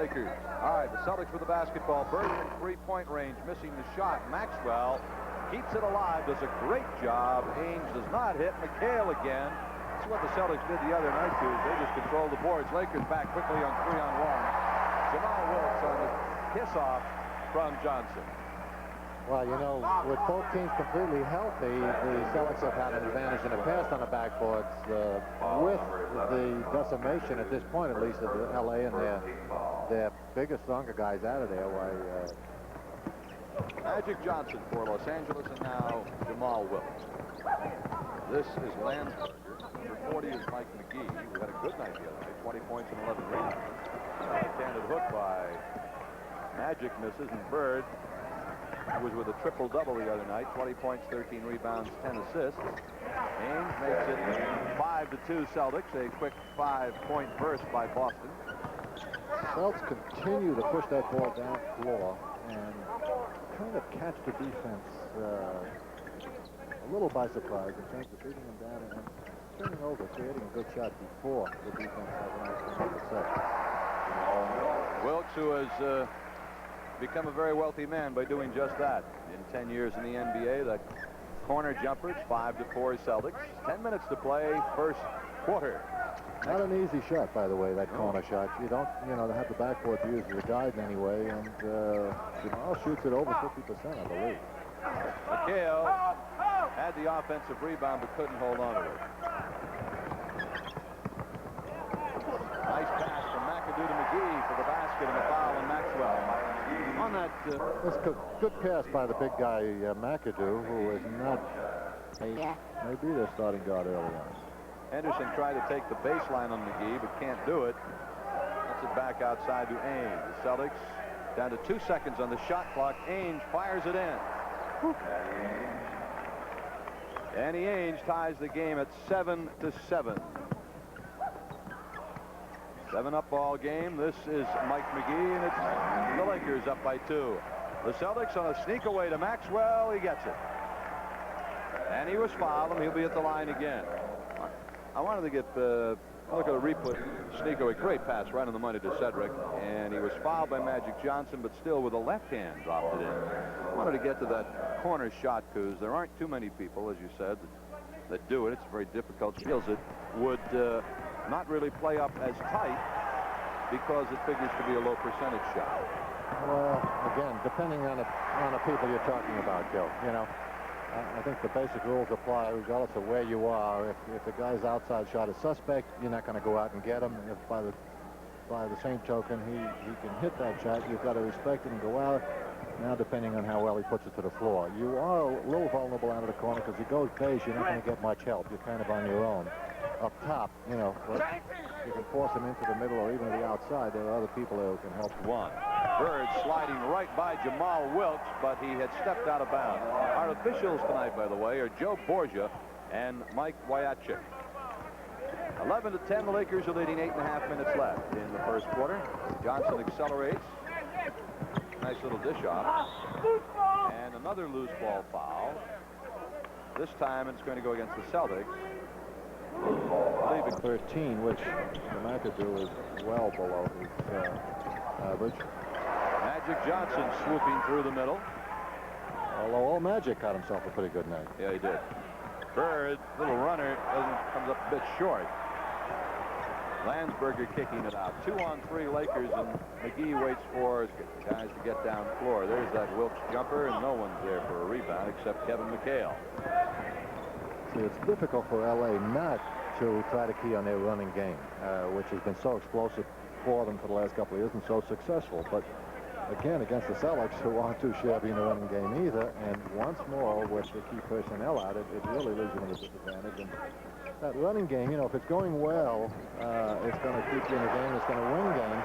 Lakers. All right, the Celtics with the basketball. Bird from three-point range, missing the shot. Maxwell keeps it alive, does a great job. Ainge does not hit. McHale again. That's what the Celtics did the other night, too. They just controlled the boards. Lakers back quickly on 3-on-1. Jamal Wilkes on the kiss-off from Johnson. Well, you know, with both teams completely healthy, the Celtics have had an advantage in the past on the backboards. With the decimation, at this point at least, of the LA and their bigger, stronger guys out of there, Magic Johnson for Los Angeles, and now Jamal Wilkes. This is Landsberger. Number 40 is Mike McGee, who had a good night the other night, 20 points and 11 rebounds. Candid hook by Magic misses, and Bird, who was with a triple-double the other night, 20 points, 13 rebounds, 10 assists. Ainge makes it 5-2 Celtics, a quick 5-point burst by Boston. Celtics continue to push that ball down floor and kind of catch the defense a little by surprise in terms of beating them down and turning over, creating a good shot before the defense has an opportunity to set. Wilkes, who has become a very wealthy man by doing just that. In 10 years in the NBA, the corner jumper, it's 5-4 Celtics. 10 minutes to play, first quarter. Not an easy shot, by the way, that corner shot. You don't, they have the backboard to use as a guide anyway, and Jamal shoots it over 50%, I believe. McHale had the offensive rebound but couldn't hold on to it. Nice pass from McAdoo to McGee for the basket and the foul on Maxwell. On that, that's good pass by the big guy McAdoo, who is not maybe their starting guard early on. Henderson tried to take the baseline on McGee, but can't do it. That's it back outside to Ainge. The Celtics down to 2 seconds on the shot clock. Ainge fires it in. Danny Ainge ties the game at 7-7. 7-up ball game. This is Mike McGee, and it's the Lakers up by 2. The Celtics on a sneak away to Maxwell. He gets it. And he was fouled, and he'll be at the line again. I wanted to get look at a replay. Sneak away. Great pass right on the money to Cedric. And he was fouled by Magic Johnson, but still with a left hand dropped it in. I wanted to get to that corner shot, because there aren't too many people, as you said, that do it. It's very difficult. Feels it would not really play up as tight because it figures to be a low percentage shot. Well, again, depending on the people you're talking about, Gil, I think the basic rules apply regardless of where you are. If the guy's outside shot is suspect, you're not going to go out and get him. If by the same token he can hit that shot, you've got to respect it and go out. Now, depending on how well he puts it to the floor, you are a little vulnerable out of the corner, because he goes base, you're not going to get much help. You're kind of on your own. Up top, but you can force him into the middle or even to the outside. There are other people there who can help. Bird sliding right by Jamal Wilkes, but he had stepped out of bounds. Our officials tonight, by the way, are Joe Borgia and Mike Wyatchik. 11-10, the Lakers are leading, 8.5 minutes left in the first quarter. Johnson accelerates. Nice little dish off. And another loose ball foul. This time it's going to go against the Celtics. 13, which McAdoo is well below his average. Magic Johnson swooping through the middle. Although old Magic got himself a pretty good night. Yeah, he did. Bird, little runner, comes up a bit short. Landsberger kicking it out. 2-on-3 Lakers, and McGee waits for guys to get down floor. There's that Wilkes jumper, and no one's there for a rebound except Kevin McHale. See, it's difficult for LA not to try to key on their running game, which has been so explosive for them for the last couple of years and so successful. But again, against the Celtics, who aren't too shabby in the running game either, and once more with the key personnel out, it really leaves them at a disadvantage. And that running game, if it's going well, it's going to keep you in the game, it's going to win games.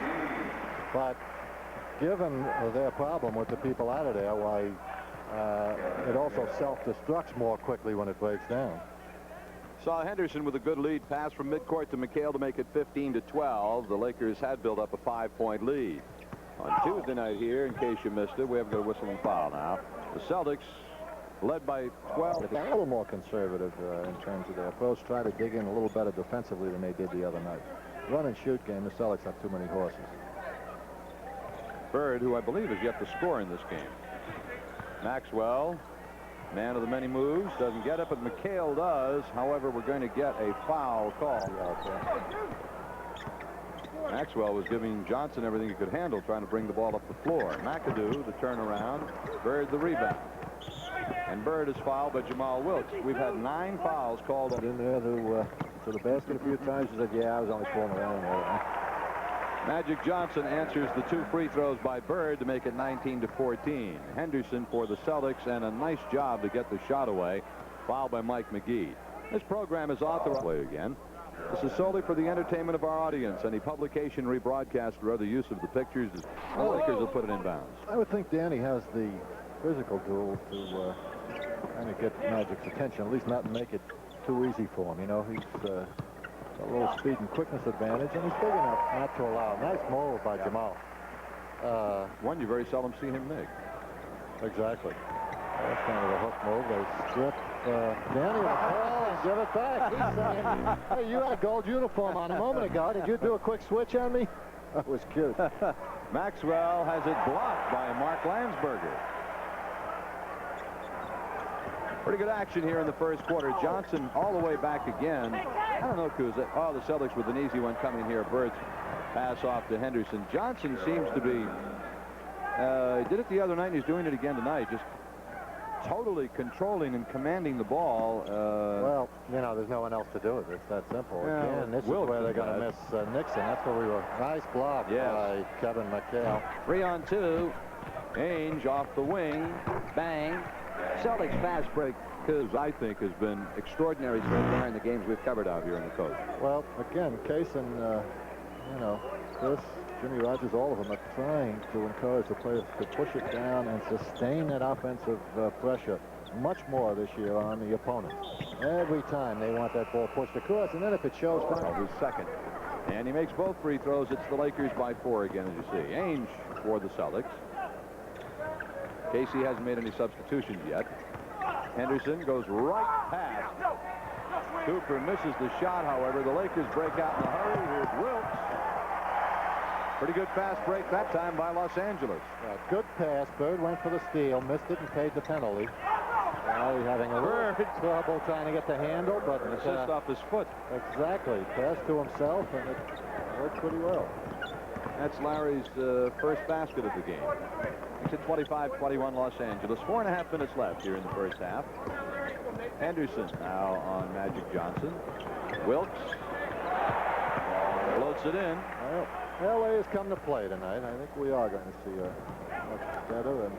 But given their problem with the people out of there, why it also self-destructs more quickly when it breaks down. Saw Henderson with a good lead pass from midcourt to McHale to make it 15-12. The Lakers had built up a 5-point lead. On Tuesday night here, in case you missed it, we have got a whistle and foul now. The Celtics led by 12. They're a little more conservative in terms of their approach. Try to dig in a little better defensively than they did the other night. Run and shoot game, the Celtics have too many horses. Bird, who I believe is yet to score in this game. Maxwell, man of the many moves, doesn't get it, but McHale does. However, we're going to get a foul call. Maxwell was giving Johnson everything he could handle, trying to bring the ball up the floor. McAdoo, the turnaround. Bird, the rebound. And Bird is fouled by Jamal Wilkes. We've had 9 fouls called. In there to the basket a few times. He said, yeah, I was only fooling around there. Magic Johnson answers the 2 free throws by Bird to make it 19-14. Henderson for the Celtics, and a nice job to get the shot away. Fouled by Mike McGee. This program is authorized. Play again. This is solely for the entertainment of our audience. Any publication, rebroadcast, or other use of the pictures, the Lakers will put it in bounds. I would think Danny has the physical tool to kind of get Magic's attention, at least not make it too easy for him. You know, he's got a little speed and quickness advantage, and he's big enough not to allow. Nice move by Jamal. One you very seldom see him make. Exactly. That's kind of a hook move. They strip Danny will call and give it back. He's saying, hey, you had a gold uniform on a moment ago. Did you do a quick switch on me? That was cute. Maxwell has it blocked by Mark Landsberger. Pretty good action here in the first quarter. Johnson all the way back again. I don't know, Kuz. Oh, the Celtics with an easy one coming here. Bird's pass off to Henderson. Johnson seems to be, he did it the other night, and he's doing it again tonight. Just totally controlling and commanding the ball. Well, you know, there's no one else to do it. It's that simple. Yeah, again, this is where they're going to miss Nixon. That's where we were. Nice block by Kevin McHale. 3-on-2. Ainge off the wing. Bang. Celtics fast break, because I think has been extraordinary so far in the games we've covered out here in the coast. Well, again, Case and, you know, Chris, Jimmy Rogers, all of them are trying to encourage the players to push it down and sustain that offensive pressure much more this year on the opponent. Every time they want that ball pushed across, and then if it shows... His second. And he makes both free throws. It's the Lakers by 4 again, as you see. Ainge for the Celtics. Casey hasn't made any substitutions yet. Henderson goes right past. Cooper misses the shot, however. The Lakers break out in a hurry. Here's Wilkes. Pretty good fast break that time by Los Angeles. Good pass. Bird went for the steal, missed it, and paid the penalty. Now he's having a little trouble trying to get the handle, but an assist off his foot. Exactly. Passed to himself, and it worked pretty well. That's Larry's first basket of the game. It's at 25-21 Los Angeles. 4.5 minutes left here in the first half. Henderson now on Magic Johnson. Wilkes floats it in. Well, LA has come to play tonight. I think we are going to see a much better and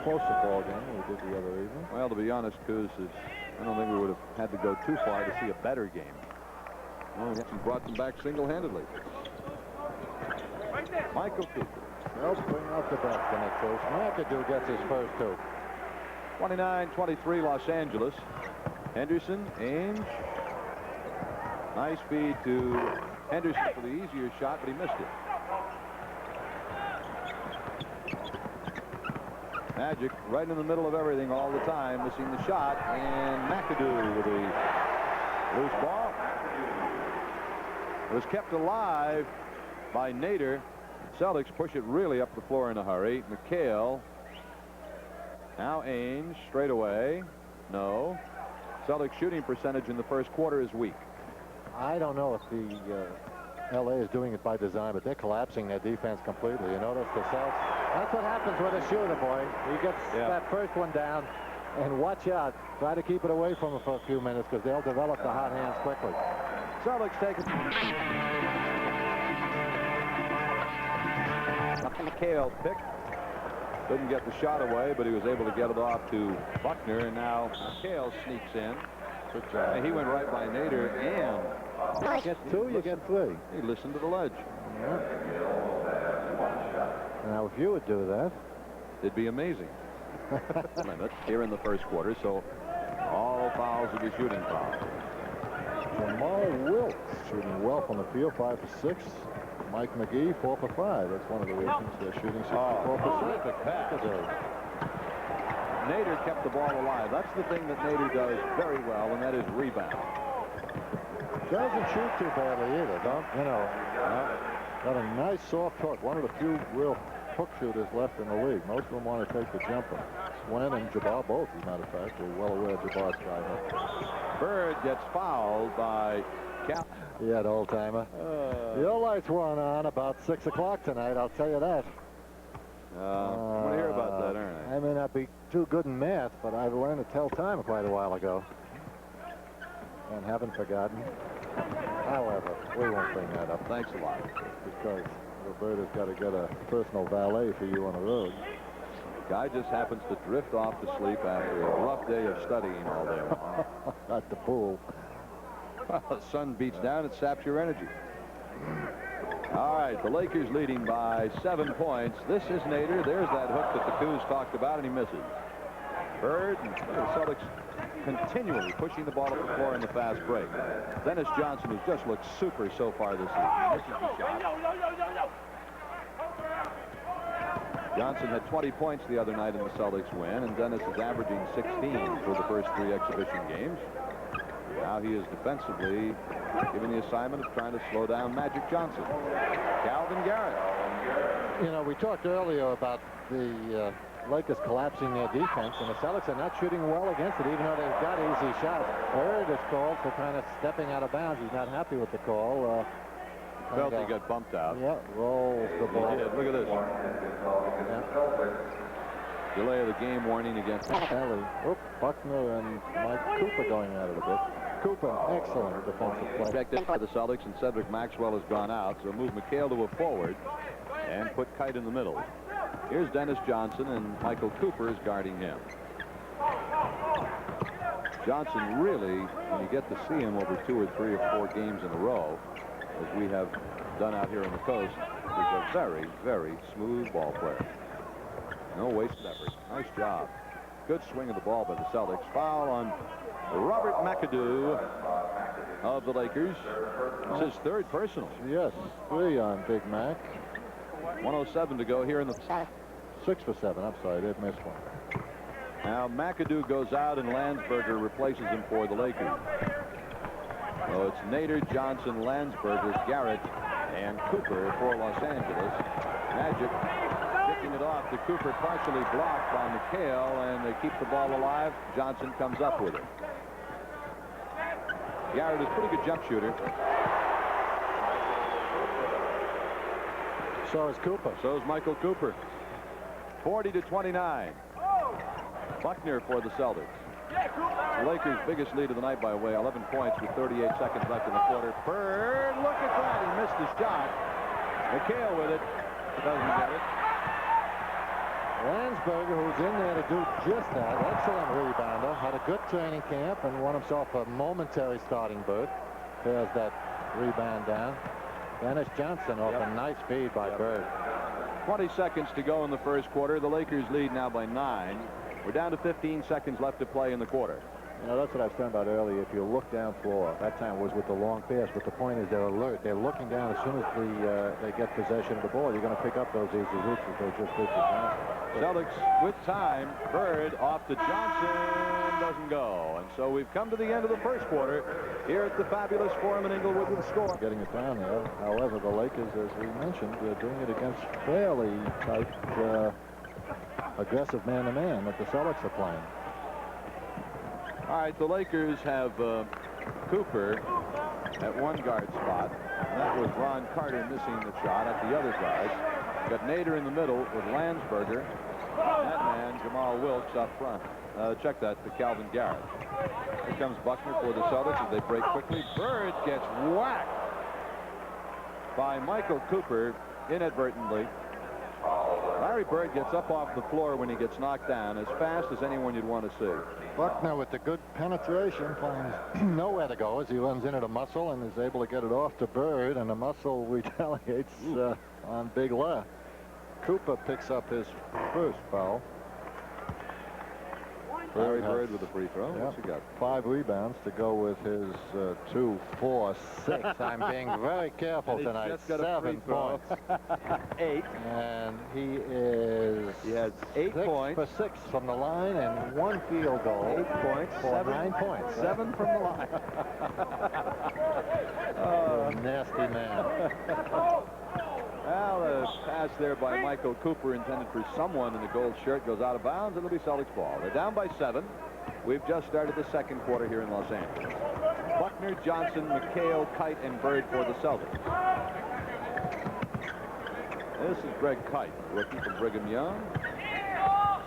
closer ball game than we did the other evening. Well, to be honest, Kuz, I don't think we would have had to go too far to see a better game. Well, he brought them back single-handedly. Michael Cooper. They'll bring out the best in it, too. McAdoo gets his first 2. 29-23 Los Angeles. Henderson, Ainge. Nice feed to Henderson for the easier shot, but he missed it. Magic right in the middle of everything all the time, missing the shot, and McAdoo with a loose ball. It was kept alive by Nader. Celtics push it really up the floor in a hurry. McHale. Now Ainge straight away. No. Celtics shooting percentage in the first quarter is weak. I don't know if the LA is doing it by design, but they're collapsing their defense completely. You notice the Celtics. That's what happens with a shooter, boy. He gets that first one down, and watch out. Try to keep it away from him for a few minutes, because they'll develop the hot hands quickly. Celtics take it. McHale pick. Couldn't get the shot away, but he was able to get it off to Buckner, and now McHale sneaks in. And he went right by Nader, and you get 2, you get 3. He listened to the ledge. Yeah. Now, if you would do that, it'd be amazing. Limit here in the first quarter, so all fouls will be shooting fouls. Jamal Wilkes shooting well from the field, 5 for 6. Mike McGee, 4 for 5. That's one of the reasons they're shooting 64%. Terrific pass. Nader kept the ball alive. That's the thing that Nader does very well, and that is rebound. Doesn't shoot too badly either, don't you know? Got a nice soft hook. One of the few real hook shooters left in the league. Most of them want to take the jumper. Swin and Jabbar both, as a matter of fact. We're well aware of Jabbar's sky hook. Bird gets fouled by Cal. Yeah, the old-timer. Your lights weren't on about 6 o'clock tonight, I'll tell you that. I want to hear about that, aren't I? I may not be too good in math, but I learned to tell time quite a while ago. And haven't forgotten. However, we won't bring that up. Thanks a lot. Because Roberta's got to get a personal valet for you on the road. Guy just happens to drift off to sleep after a rough day of studying all day long. At the pool. The sun beats down, it saps your energy. All right, the Lakers leading by 7 points. This is Nader. There's that hook that the Cougs talked about, and he misses. Bird and the Celtics continually pushing the ball up the floor in the fast break. Dennis Johnson, who's just looked super so far this season, misses the shot. Johnson had 20 points the other night in the Celtics win, and Dennis is averaging 16 for the first 3 exhibition games. Now he is defensively given the assignment of trying to slow down Magic Johnson. Calvin Garrett. You know, we talked earlier about the Lakers collapsing their defense, and the Celtics are not shooting well against it, even though they've got easy shots. Bird is called for kind of stepping out of bounds. He's not happy with the call. Felt he got bumped out. Yeah, rolls the ball. Look at this. Yeah. Delay of the game warning against Kelly. Buckner and Mike Cooper going at it a bit. Cooper, excellent defensive play. Checked by the Celtics, and Cedric Maxwell has gone out, so move McHale to a forward and put Kite in the middle. Here's Dennis Johnson, and Michael Cooper is guarding him. Johnson really, when you get to see him over 2 or 3 or 4 games in a row, as we have done out here on the coast, is a very, very smooth ball player. No wasted effort. Nice job. Good swing of the ball by the Celtics. Foul on Robert McAdoo of the Lakers. It's his 3rd personal. Yes, 3 on Big Mac. 1:07 to go here in the 6 for 7. I'm sorry, they've missed one. Now McAdoo goes out, and Landsberger replaces him for the Lakers. So it's Nader, Johnson, Landsberger, Garrett, and Cooper for Los Angeles. Magic kicking it off to Cooper, partially blocked by McHale, and they keep the ball alive. Johnson comes up with it. Garrett is a pretty good jump shooter. So is Cooper. So is Michael Cooper. 40-29. Buckner for the Celtics. The Lakers' biggest lead of the night by way, 11 points with 38 seconds left in the quarter. Bird, look at that. He missed his shot. McHale with it. Doesn't get it. Landsberger, who's in there to do just that. Excellent rebounder. Had a good training camp and won himself a momentary starting berth. There's that rebound down. Dennis Johnson off a nice feed by Bird. 20 seconds to go in the first quarter. The Lakers lead now by 9. We're down to 15 seconds left to play in the quarter. You know, that's what I was talking about earlier. If you look down floor, that time was with the long pass, but the point is they're alert. They're looking down as soon as they get possession of the ball. You're going to pick up those easy hoops as they just did to Johnson. Celtics with time. Bird off to Johnson. Doesn't go. And so we've come to the end of the first quarter here at the fabulous Forum in Inglewood with the score. Getting it down there. However, the Lakers, as we mentioned, are doing it against fairly tight, aggressive man-to-man that the Celtics are playing. All right, the Lakers have Cooper at one guard spot. And that was Ron Carter missing the shot at the other guard. Got Nader in the middle with Landsberger. And that man, Jamal Wilkes, up front. Check that to Calvin Garrett. Here comes Buckner for the Celtics as they break quickly. Bird gets whacked by Michael Cooper inadvertently. Larry Bird gets up off the floor when he gets knocked down as fast as anyone you'd want to see. Buckner with the good penetration finds nowhere to go as he runs into the muscle and is able to get it off to Bird, and the muscle retaliates on Big left. Cooper picks up his first foul. Larry Bird with a free throw. Yep. What's he got? 5 rebounds to go with his 2, 4, 6. I'm being very careful tonight. Just got 7 points. 8. And he has 8 6 points. for 6 from the line and 1 field goal. 8 points. For 9 points. 7 from the line. Nasty man. Well, the pass there by Michael Cooper intended for someone in the gold shirt goes out of bounds. It'll be Celtics ball. They're down by 7. We've just started the second quarter here in Los Angeles. Buckner, Johnson, McHale, Kite, and Bird for the Celtics. This is Greg Kite, rookie from Brigham Young.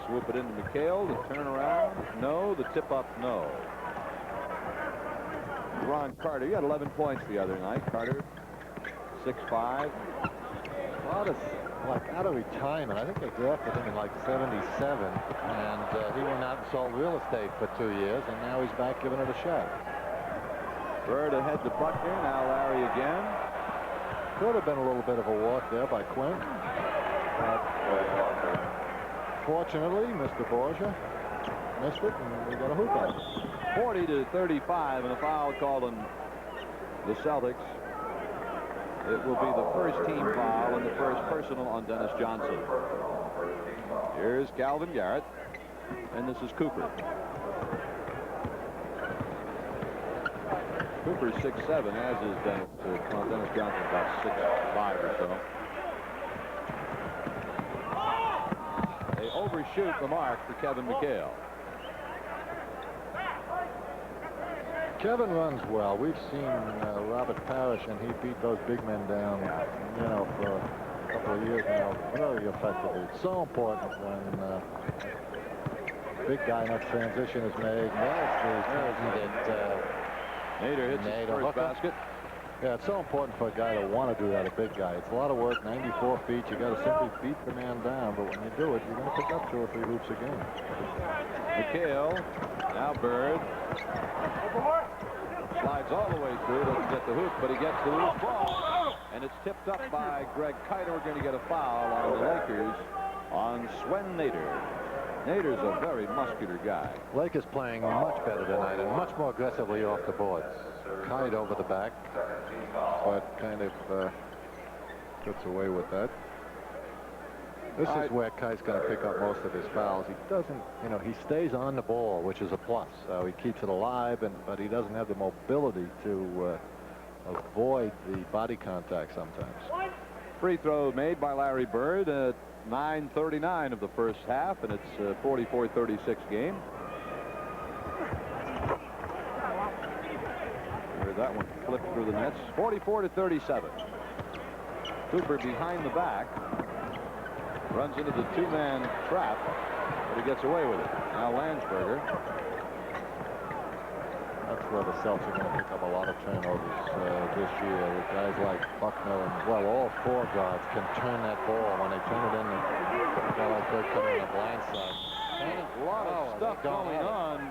Swoop it into McHale. The turnaround, no. The tip-up, no. Ron Carter, he had 11 points the other night. Carter, 6'5". A lot of, like, out of retirement. I think they drafted him in, like, 77, and he went out and sold real estate for 2 years, and now he's back giving it a shot. Bird ahead to Buckner. Now Larry again. Could have been a little bit of a walk there by Quinn. Fortunately, Mr. Borgia missed it, and we got a hoop out. 40-35, and a foul called on the Celtics. It will be the first team foul and the first personal on Dennis Johnson. Here's Calvin Garrett, and this is Cooper. Cooper's 6'7", as is Dennis Johnson, about 6'5" or so. They overshoot the mark for Kevin McHale. Kevin runs well. We've seen Robert Parrish, and he beat those big men down, you know, for a couple of years now, very effectively. It's so important when a big guy in that transition is made. Nader hits his first basket. Yeah, it's so important for a guy to want to do that, a big guy. It's a lot of work, 94 feet. You got to simply beat the man down, but when you do it, you're going to pick up 2 or 3 hoops a game. McHale, now Bird. Slides all the way through, doesn't get the hoop, but he gets the loose ball. And it's tipped up by Greg Kite. We're going to get a foul on the Lakers on Swen Nader. Nader's a very muscular guy. Lakers playing much better tonight and much more aggressively off the boards. Kite over the back, but kind of gets away with that. This is where Kite's going to pick up most of his fouls. He doesn't, you know, he stays on the ball, which is a plus. He keeps it alive, but he doesn't have the mobility to avoid the body contact sometimes. Free throw made by Larry Bird at 9:39 of the first half, and it's a 44-36 game. Heard that one flipped through the nets. 44-37. Cooper behind the back. Runs into the 2-man trap, but he gets away with it. Now Landsberger. That's where the Celtics are going to pick up a lot of turnovers this year. With guys like Buckner and, well, all 4 guards can turn that ball. When they turn it in, a guy like Bird coming on the blind side. A lot of stuff going on,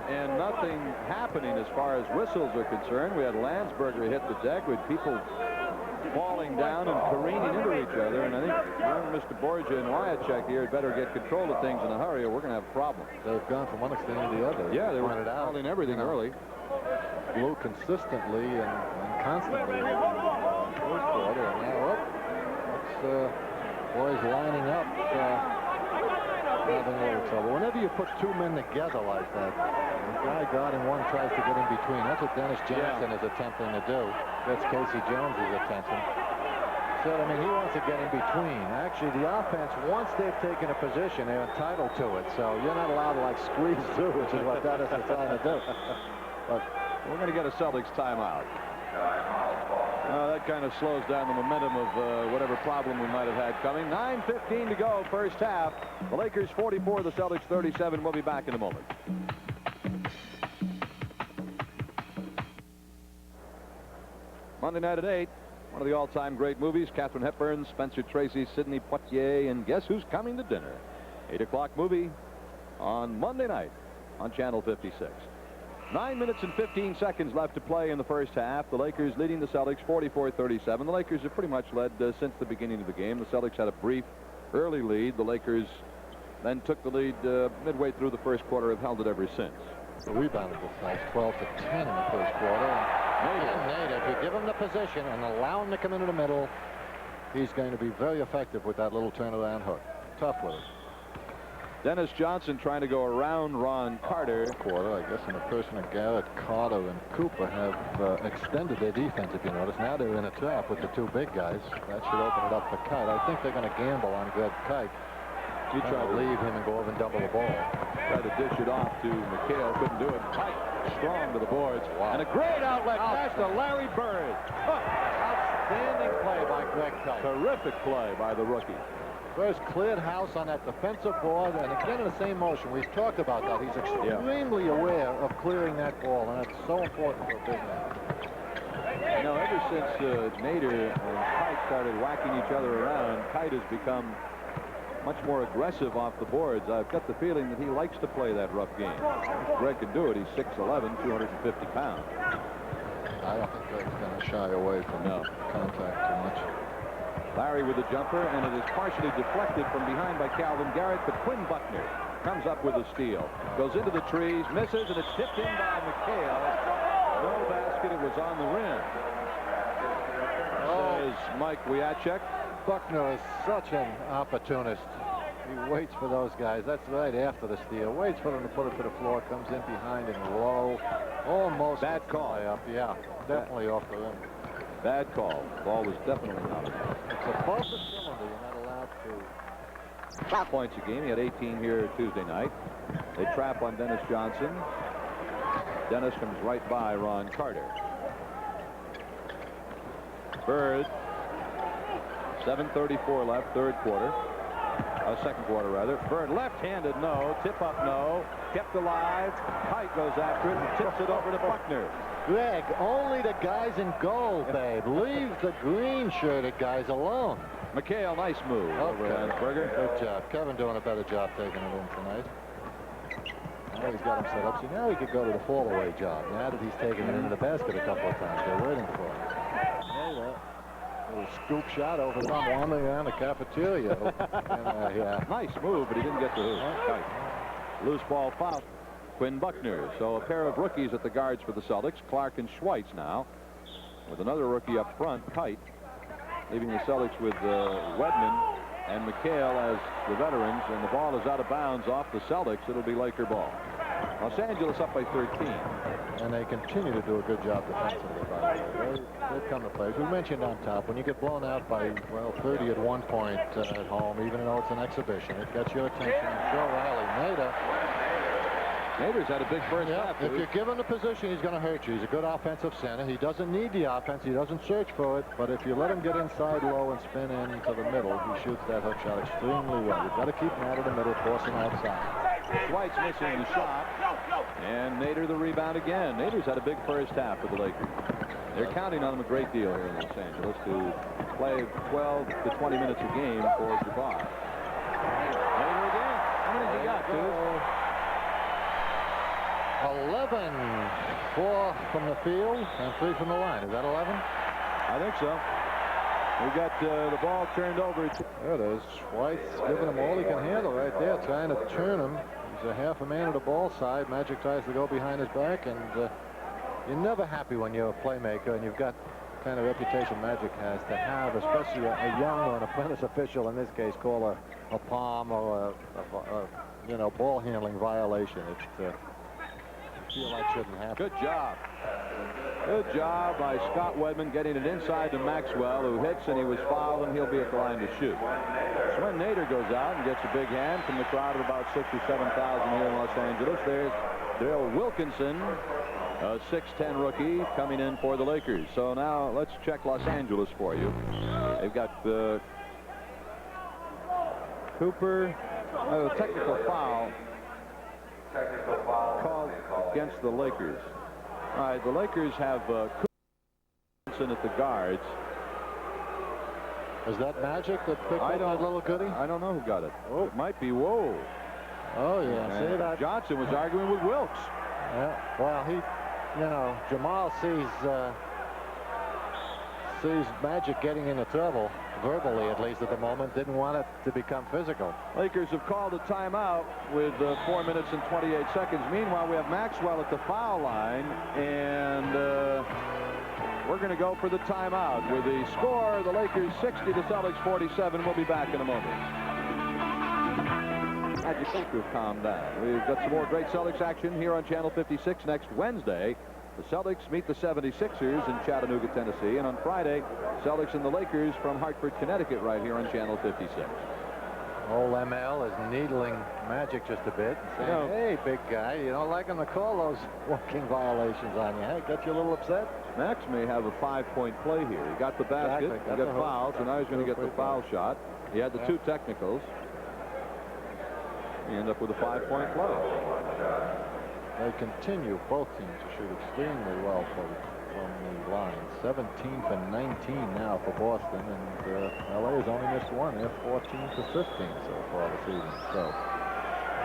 and nothing happening as far as whistles are concerned. We had Landsberger hit the deck with people falling down and careening into each other, and I think Mr. Borgia and Wyachek here had better get control of things in a hurry, or we're going to have problems. They've gone from one extreme to the other. Yeah, they were fouling everything early. Blew consistently and constantly in the first quarter, and now it's boys lining up, having a little trouble. Whenever you put 2 men together like that, the guy guarding one tries to get in between. That's what Dennis Johnson is attempting to do. That's Casey Jones's attention. So, I mean, he wants to get in between. Actually, the offense, once they've taken a position, they're entitled to it. So you're not allowed to, like, squeeze through, which is what Dennis is trying to do. But we're going to get a Celtics timeout. That kind of slows down the momentum of whatever problem we might have had coming. 9:15 to go, first half. The Lakers 44, the Celtics 37. We'll be back in a moment. Monday night at 8. One of the all-time great movies, Katharine Hepburn, Spencer Tracy, Sidney Poitier, and guess who's coming to dinner? 8 o'clock movie on Monday night on Channel 56. 9 minutes and 15 seconds left to play in the first half. The Lakers leading the Celtics 44-37. The Lakers have pretty much led since the beginning of the game. The Celtics had a brief early lead. The Lakers then took the lead midway through the first quarter, have held it ever since. The rebound of the Celtics 12-10 in the first quarter. Nader, if you give him the position and allow him to come into the middle, he's going to be very effective with that little turnaround hook. Tough with it. Dennis Johnson trying to go around Ron Carter. Quarter, I guess, in the person of Garrett, Carter, and Cooper have extended their defense, if you notice. Now they're in a trap with the two big guys. That should open it up for Kite. I think they're going to gamble on Greg Kite. He tried to leave him and go over and double the ball. Tried to dish it off to McHale. Couldn't do it. Kite strong to the boards. Wow. And a great outlet pass to Larry Bird. Outstanding play by Greg Kite. Terrific play by the rookie. First cleared house on that defensive board, and again in the same motion. We've talked about that. He's extremely aware of clearing that ball, and that's so important for a big man. You know, ever since Nader and Kite started whacking each other around, Kite has become much more aggressive off the boards. I've got the feeling that he likes to play that rough game. Greg can do it. He's 6'11", 250 pounds. I don't think Greg's going to shy away from contact too much. Larry with the jumper, and it is partially deflected from behind by Calvin Garrett, but Quinn Buckner comes up with a steal. Goes into the trees, misses, and it's tipped in by McHale. No basket. It was on the rim. Says Mike Wiacek. Buckner is such an opportunist. He waits for those guys. That's right after the steal. Waits for them to put it to the floor. Comes in behind and low. Almost. Bad call. Up. Yeah, definitely off the rim. Bad call. Ball was definitely not. It's above the cylinder. You're not allowed to. 12 points a game. He had 18 here Tuesday night. They trap on Dennis Johnson. Dennis comes right by Ron Carter. Bird. 7:34 left, third quarter. Second quarter, rather. Bird left-handed, no. Tip up, no. Kept alive. Kite goes after it and tips it over to Buckner. Greg, only the guys in goal, babe. Leave the green-shirted guys alone. McHale, nice move. Okay. Good job. Kevin doing a better job taking it in tonight. Now he's got him set up. See, now he could go to the fall-away job. Now that he's taken it into the basket a couple of times, they're waiting for him. A little scoop shot over there. I'm wandering around the cafeteria. And, nice move, but he didn't get the hoop. Loose ball foul. Quinn Buckner. So a pair of rookies at the guards for the Celtics. Clark and Schweitz now. With another rookie up front, Kite. Leaving the Celtics with Wedman and McHale as the veterans. And the ball is out of bounds off the Celtics. It'll be Laker ball. Los Angeles up by 13. And they continue to do a good job defensively, by the way. They come to play. As we mentioned on top, when you get blown out by, well, 30 at one point at home, even though it's an exhibition, it gets your attention. Sure rally. Nader's had a big first half. If you're given the position, he's going to hurt you. He's a good offensive center. He doesn't need the offense. He doesn't search for it. But if you let him get inside low and spin into the middle, he shoots that hook shot extremely well. You've got to keep him out of the middle, force him outside. Schweitz missing the shot. And Nader the rebound again. Nader's had a big first half for the Lakers. They're counting on him a great deal here in Los Angeles to play 12 to 20 minutes a game for Jabbar. Nader again. How many has he got, dude? 11. 4 from the field and 3 from the line. Is that 11? I think so. We got the ball turned over. There it is. Schweitz giving him all he can handle right there, trying to turn him. He's a half a man at the ball side. Magic tries to go behind his back, and you're never happy when you're a playmaker and you've got the kind of reputation Magic has to have, especially a young or an apprentice official in this case call a palm or a ball handling violation. It's feel that shouldn't happen. Good job. Good job by Scott Wedman getting it inside to Maxwell, who hits, and he was fouled, and he'll be at the line to shoot. Swen Nader goes out and gets a big hand from the crowd of about 6,000 or 7,000 here in Los Angeles. There's Daryl Wilkinson, a 6'10 rookie, coming in for the Lakers. So now let's check Los Angeles for you. They've got Cooper, a technical foul called against the Lakers. All right, the Lakers have Cooper at the guards. Is that Magic that picked up that little goodie? I don't know who got it. Oh, it might be. Whoa. Oh, yeah. See that? Johnson was arguing with Wilkes. Yeah. Well, Jamal sees Magic getting into trouble, verbally at least at the moment, didn't want it to become physical. Lakers have called a timeout with 4 minutes and 28 seconds. Meanwhile, we have Maxwell at the foul line, and we're going to go for the timeout. With the score, the Lakers 60 to Celtics 47. We'll be back in a moment. Magic seem to have calmed down. We've got some more great Celtics action here on Channel 56 next Wednesday. The Celtics meet the 76ers in Chattanooga, Tennessee. And on Friday, Celtics and the Lakers from Hartford, Connecticut, right here on Channel 56. Old ML is needling Magic just a bit. Saying, hey, big guy, you don't like him to call those walking violations on you. Hey, get you a little upset? Max may have a 5-point play here. He got the basket, he got fouled, so now he's going to get the foul shot. He had the 2 technicals. He ended up with a 5-point play. They continue, both teams, to shoot extremely well from the line. 17 for 19 now for Boston, and LA has only missed one. They're 14 for 15 so far this season. So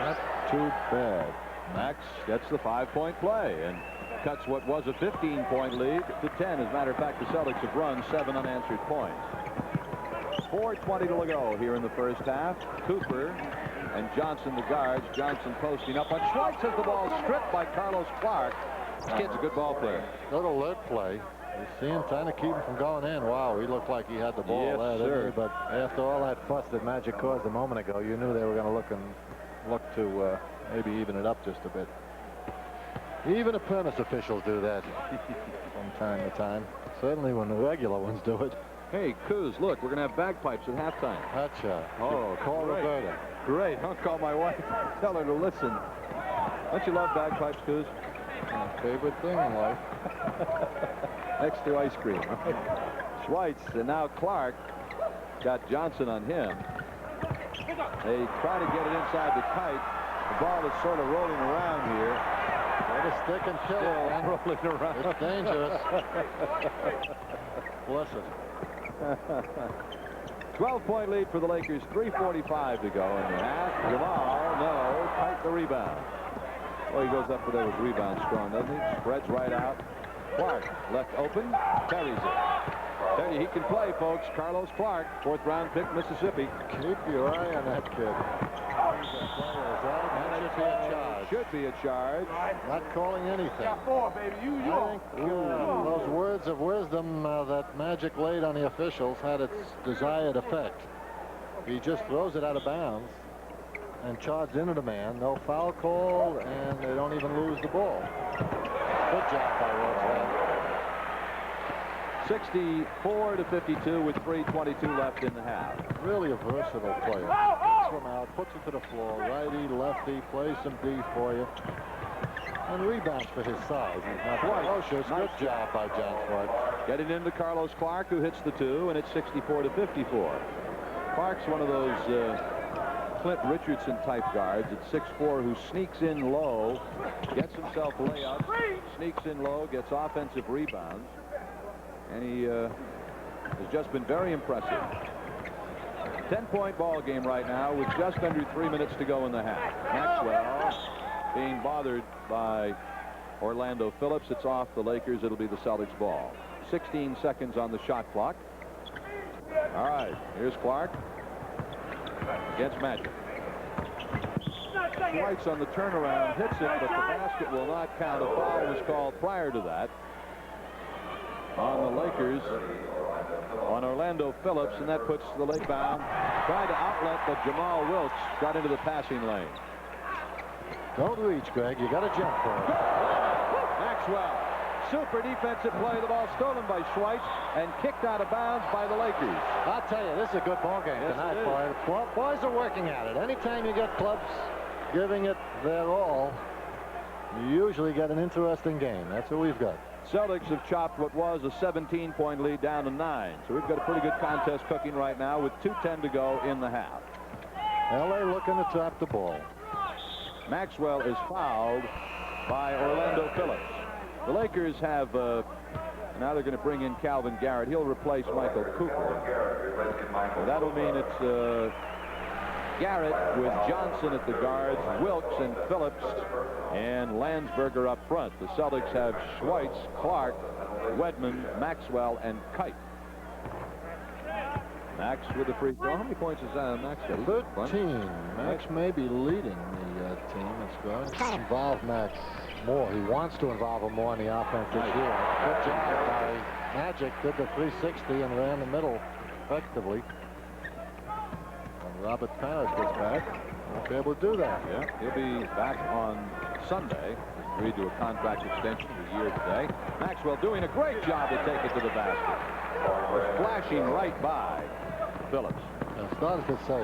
not too bad. Max gets the 5-point play and cuts what was a 15-point lead to 10. As a matter of fact, the Celtics have run 7 unanswered points. 4:20 to go here in the first half. Cooper and Johnson, the guards. Johnson posting up on Schweitz, has the ball stripped by Carlos Clark. This kid's a good ball player. Little lid play. You see him trying to keep him from going in. Wow, he looked like he had the ball yes, there, sir. But after all that fuss that Magic caused a moment ago, you knew they were going to look to maybe even it up just a bit. Even apprentice officials do that from time to time. Certainly when the regular ones do it. Hey, Kuz, look, we're going to have bagpipes at halftime. Gotcha. Oh, call great. Roberta. Great. I'll call my wife. Tell her to listen. Don't you love bagpipes, Kuz? My favorite thing in life. Next to ice cream. Schweitz, and now Clark got Johnson on him. They try to get it inside the kite. The ball is sort of rolling around here. Let a stick and kill it. Rolling around. It's dangerous. Bless it. 12-point lead for the Lakers. 3:45 to go in the half. Jamal, no, tight the rebound. Well, he goes up with those rebounds strong, doesn't he? Spreads right out. Clark left open, carries it. Tell you, he can play, folks. Carlos Clark, 4th-round pick, Mississippi. Keep your eye on that kid. He's a player, right? That should be a charge. Should be a charge. Not calling anything. Got 4, baby. You. I think those words of wisdom that Magic laid on the officials had its desired effect. He just throws it out of bounds and charged into the man. No foul call, and they don't even lose the ball. Good job by Roseland. 64-52 with 3:22 left in the half. Really a versatile player. Puts from out, puts it to the floor. Righty, lefty, plays some D for you. And rebounds for his size. He's not ferocious. Good job by John Schwartz. Getting into Carlos Clark, who hits the 2, and it's 64-54. Clark's one of those Clint Richardson type guards at 6'4", who sneaks in low, gets himself layups, sneaks in low, gets offensive rebounds, and he has just been very impressive. 10-point ball game right now with just under 3 minutes to go in the half. Maxwell being bothered by Orlando Phillips. It's off the Lakers. It'll be the Celtics ball. 16 seconds on the shot clock. All right, here's Clark against Magic. Schweitz on the turnaround hits it, but the basket will not count. A foul was called prior to that on the Lakers, on Orlando Phillips, and that puts the Lake bound. Tried to outlet, but Jamal Wilkes got into the passing lane. Don't reach, Greg. You got to jump for it. Maxwell, super defensive play. The ball stolen by Schweitz and kicked out of bounds by the Lakers. I'll tell you, this is a good ball game tonight, boys. Boys are working at it. Anytime you get clubs giving it their all, you usually get an interesting game. That's what we've got. Celtics have chopped what was a 17-point lead down to 9. So we've got a pretty good contest cooking right now with 2:10 to go in the half. LA looking to trap the ball. Maxwell is fouled by Orlando Phillips. The Lakers have now they're going to bring in Calvin Garrett. He'll replace Michael Cooper. So that'll mean it's Garrett with Johnson at the guards, Wilkes and Phillips, and Landsberger up front. The Celtics have Schweitz, Clark, Wedman, Maxwell, and Kite. Max with the free throw. How many points is that on Max? 13. Max may be leading the team in scoring. Involve Max more. He wants to involve him more in the offense this year. Good job by Magic. Did the 360 and ran the middle effectively. And Robert Parrish gets back. won't be able to do that. Yeah, he'll be back on Sunday. Agreed to a contract extension of a year today. Maxwell doing a great job to take it to the basket. Flashing right by Phillips. Now, started to say,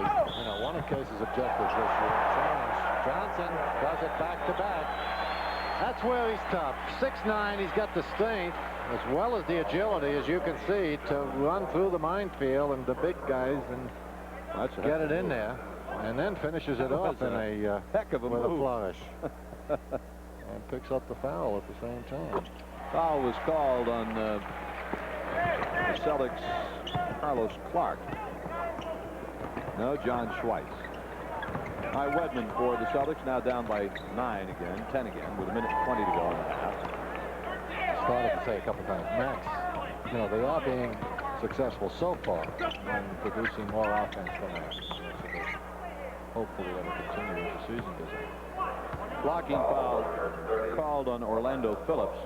one of Case's objectives this year. Johnson does it back-to-back. That's where he's tough. 6'9", he's got the strength as well as the agility, as you can see, to run through the minefield and the big guys and get it in there, and then finishes it off in a heck of a with move. a flourish. And picks up the foul at the same time. Foul was called on the Celtics' Carlos Clark. No, John Schweitz. All right, Wedman for the Celtics, now down by 9 again, 10 again, with 1:20 to go in the half. Started to say a couple times, Max, they are being successful so far and producing more offense than that. Hopefully that'll continue as the season goes on. Blocking foul called on Orlando Phillips.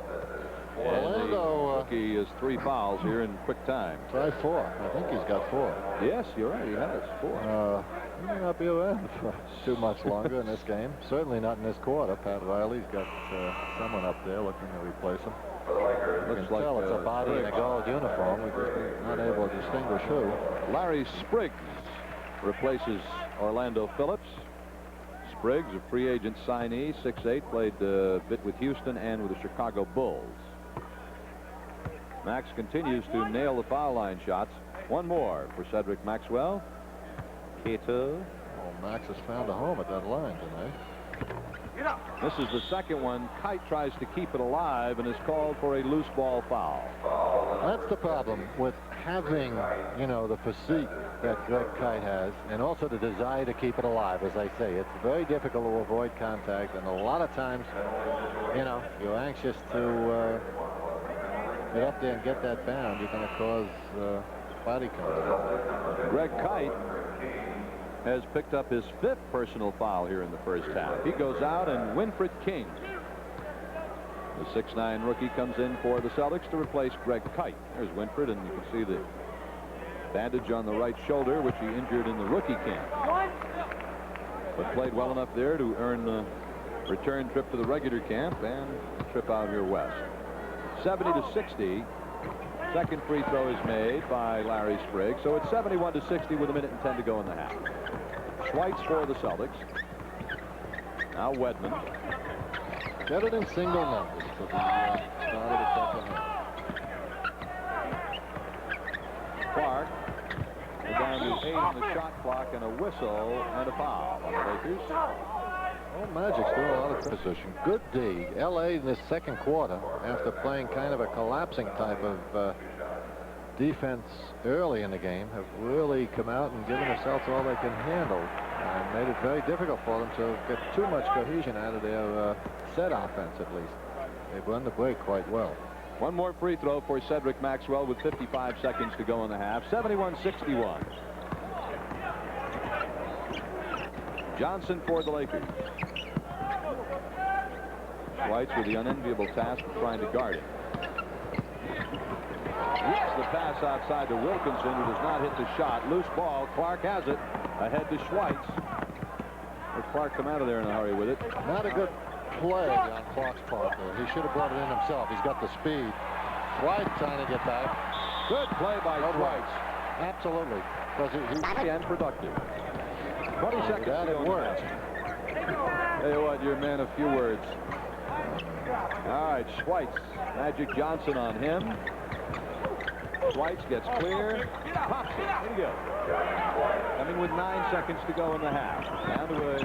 Orlando, rookie is 3 fouls here in quick time. Try 4. I think he's got 4. Yes, you're right. He has 4. He may not be around for too much longer in this game. Certainly not in this quarter. Pat Riley's got someone up there looking to replace him. You can tell it's a body in a gold uniform. We're just not able to distinguish who. Larry Spriggs replaces Orlando Phillips. Spriggs, a free agent signee, 6'8", played a bit with Houston and with the Chicago Bulls. Max continues to nail the foul line shots. One more for Cedric Maxwell. Keita. Max has found a home at that line tonight. This is the second one. Kite tries to keep it alive and is called for a loose ball foul. That's the problem with having, the physique that Greg Kite has, and also the desire to keep it alive. As I say, it's very difficult to avoid contact, and a lot of times, you're anxious to get up there and get that bound. You're going to cause body contact. Greg Kite has picked up his 5th personal foul here in the first half. He goes out, and Winfred King, the 6'9" rookie, comes in for the Celtics to replace Greg Kite. There's Winfred, and you can see the bandage on the right shoulder, which he injured in the rookie camp. But played well enough there to earn the return trip to the regular camp and a trip out here west. 70-60. Second free throw is made by Larry Spriggs. So it's 71-60 with 1:10 to go in the half. Schweitz for the Celtics. Now Wedman. Get it in single numbers for the start of the second half. Clark. We're down to 8 on the shot clock and a whistle and a foul on the Lakers. Magic's doing a lot of position. Good D. L.A. in this second quarter, after playing kind of a collapsing type of defense early in the game, have really come out and given themselves all they can handle, and made it very difficult for them to get too much cohesion out of their set offense, at least. They've run the break quite well. One more free throw for Cedric Maxwell with 55 seconds to go in the half. 71-61. Johnson for the Lakers. Schweitz with the unenviable task of trying to guard it. Gets the pass outside to Wilkinson, who does not hit the shot. Loose ball. Clark has it. Ahead to Schweitz. Let Clark come out of there in a hurry with it. Not a good play on Clark's part there. He should have brought it in himself. He's got the speed. Schweitz trying to get back. Good play by Schweitz. Absolutely. Because And productive. 20 seconds. That it worked. Tell you what, you're a man of few words. All right, Schweitz. Magic Johnson on him. Schweitz gets clear. Pops it. Here we go. Coming with 9 seconds to go in the half. Down to a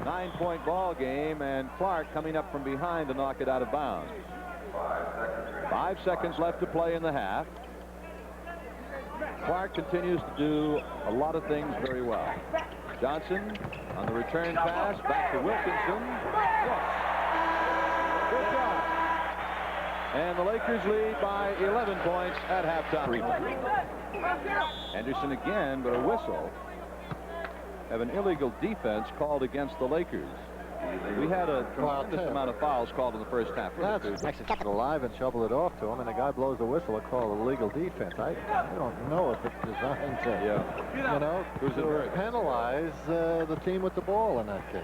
9-point ball game, and Clark coming up from behind to knock it out of bounds. 5 seconds left to play in the half. Clark continues to do a lot of things very well. Johnson on the return pass, back to Wilkinson. Yes. Good job. And the Lakers lead by 11 points at halftime. Anderson again, but a whistle. Have an illegal defense called against the Lakers. We had a tremendous amount of fouls called in the first half. That's kept it alive and shovel it off to him, and the guy blows the whistle. They call it illegal defense. I don't know if it's designed to, you know, to penalize the team with the ball in that case.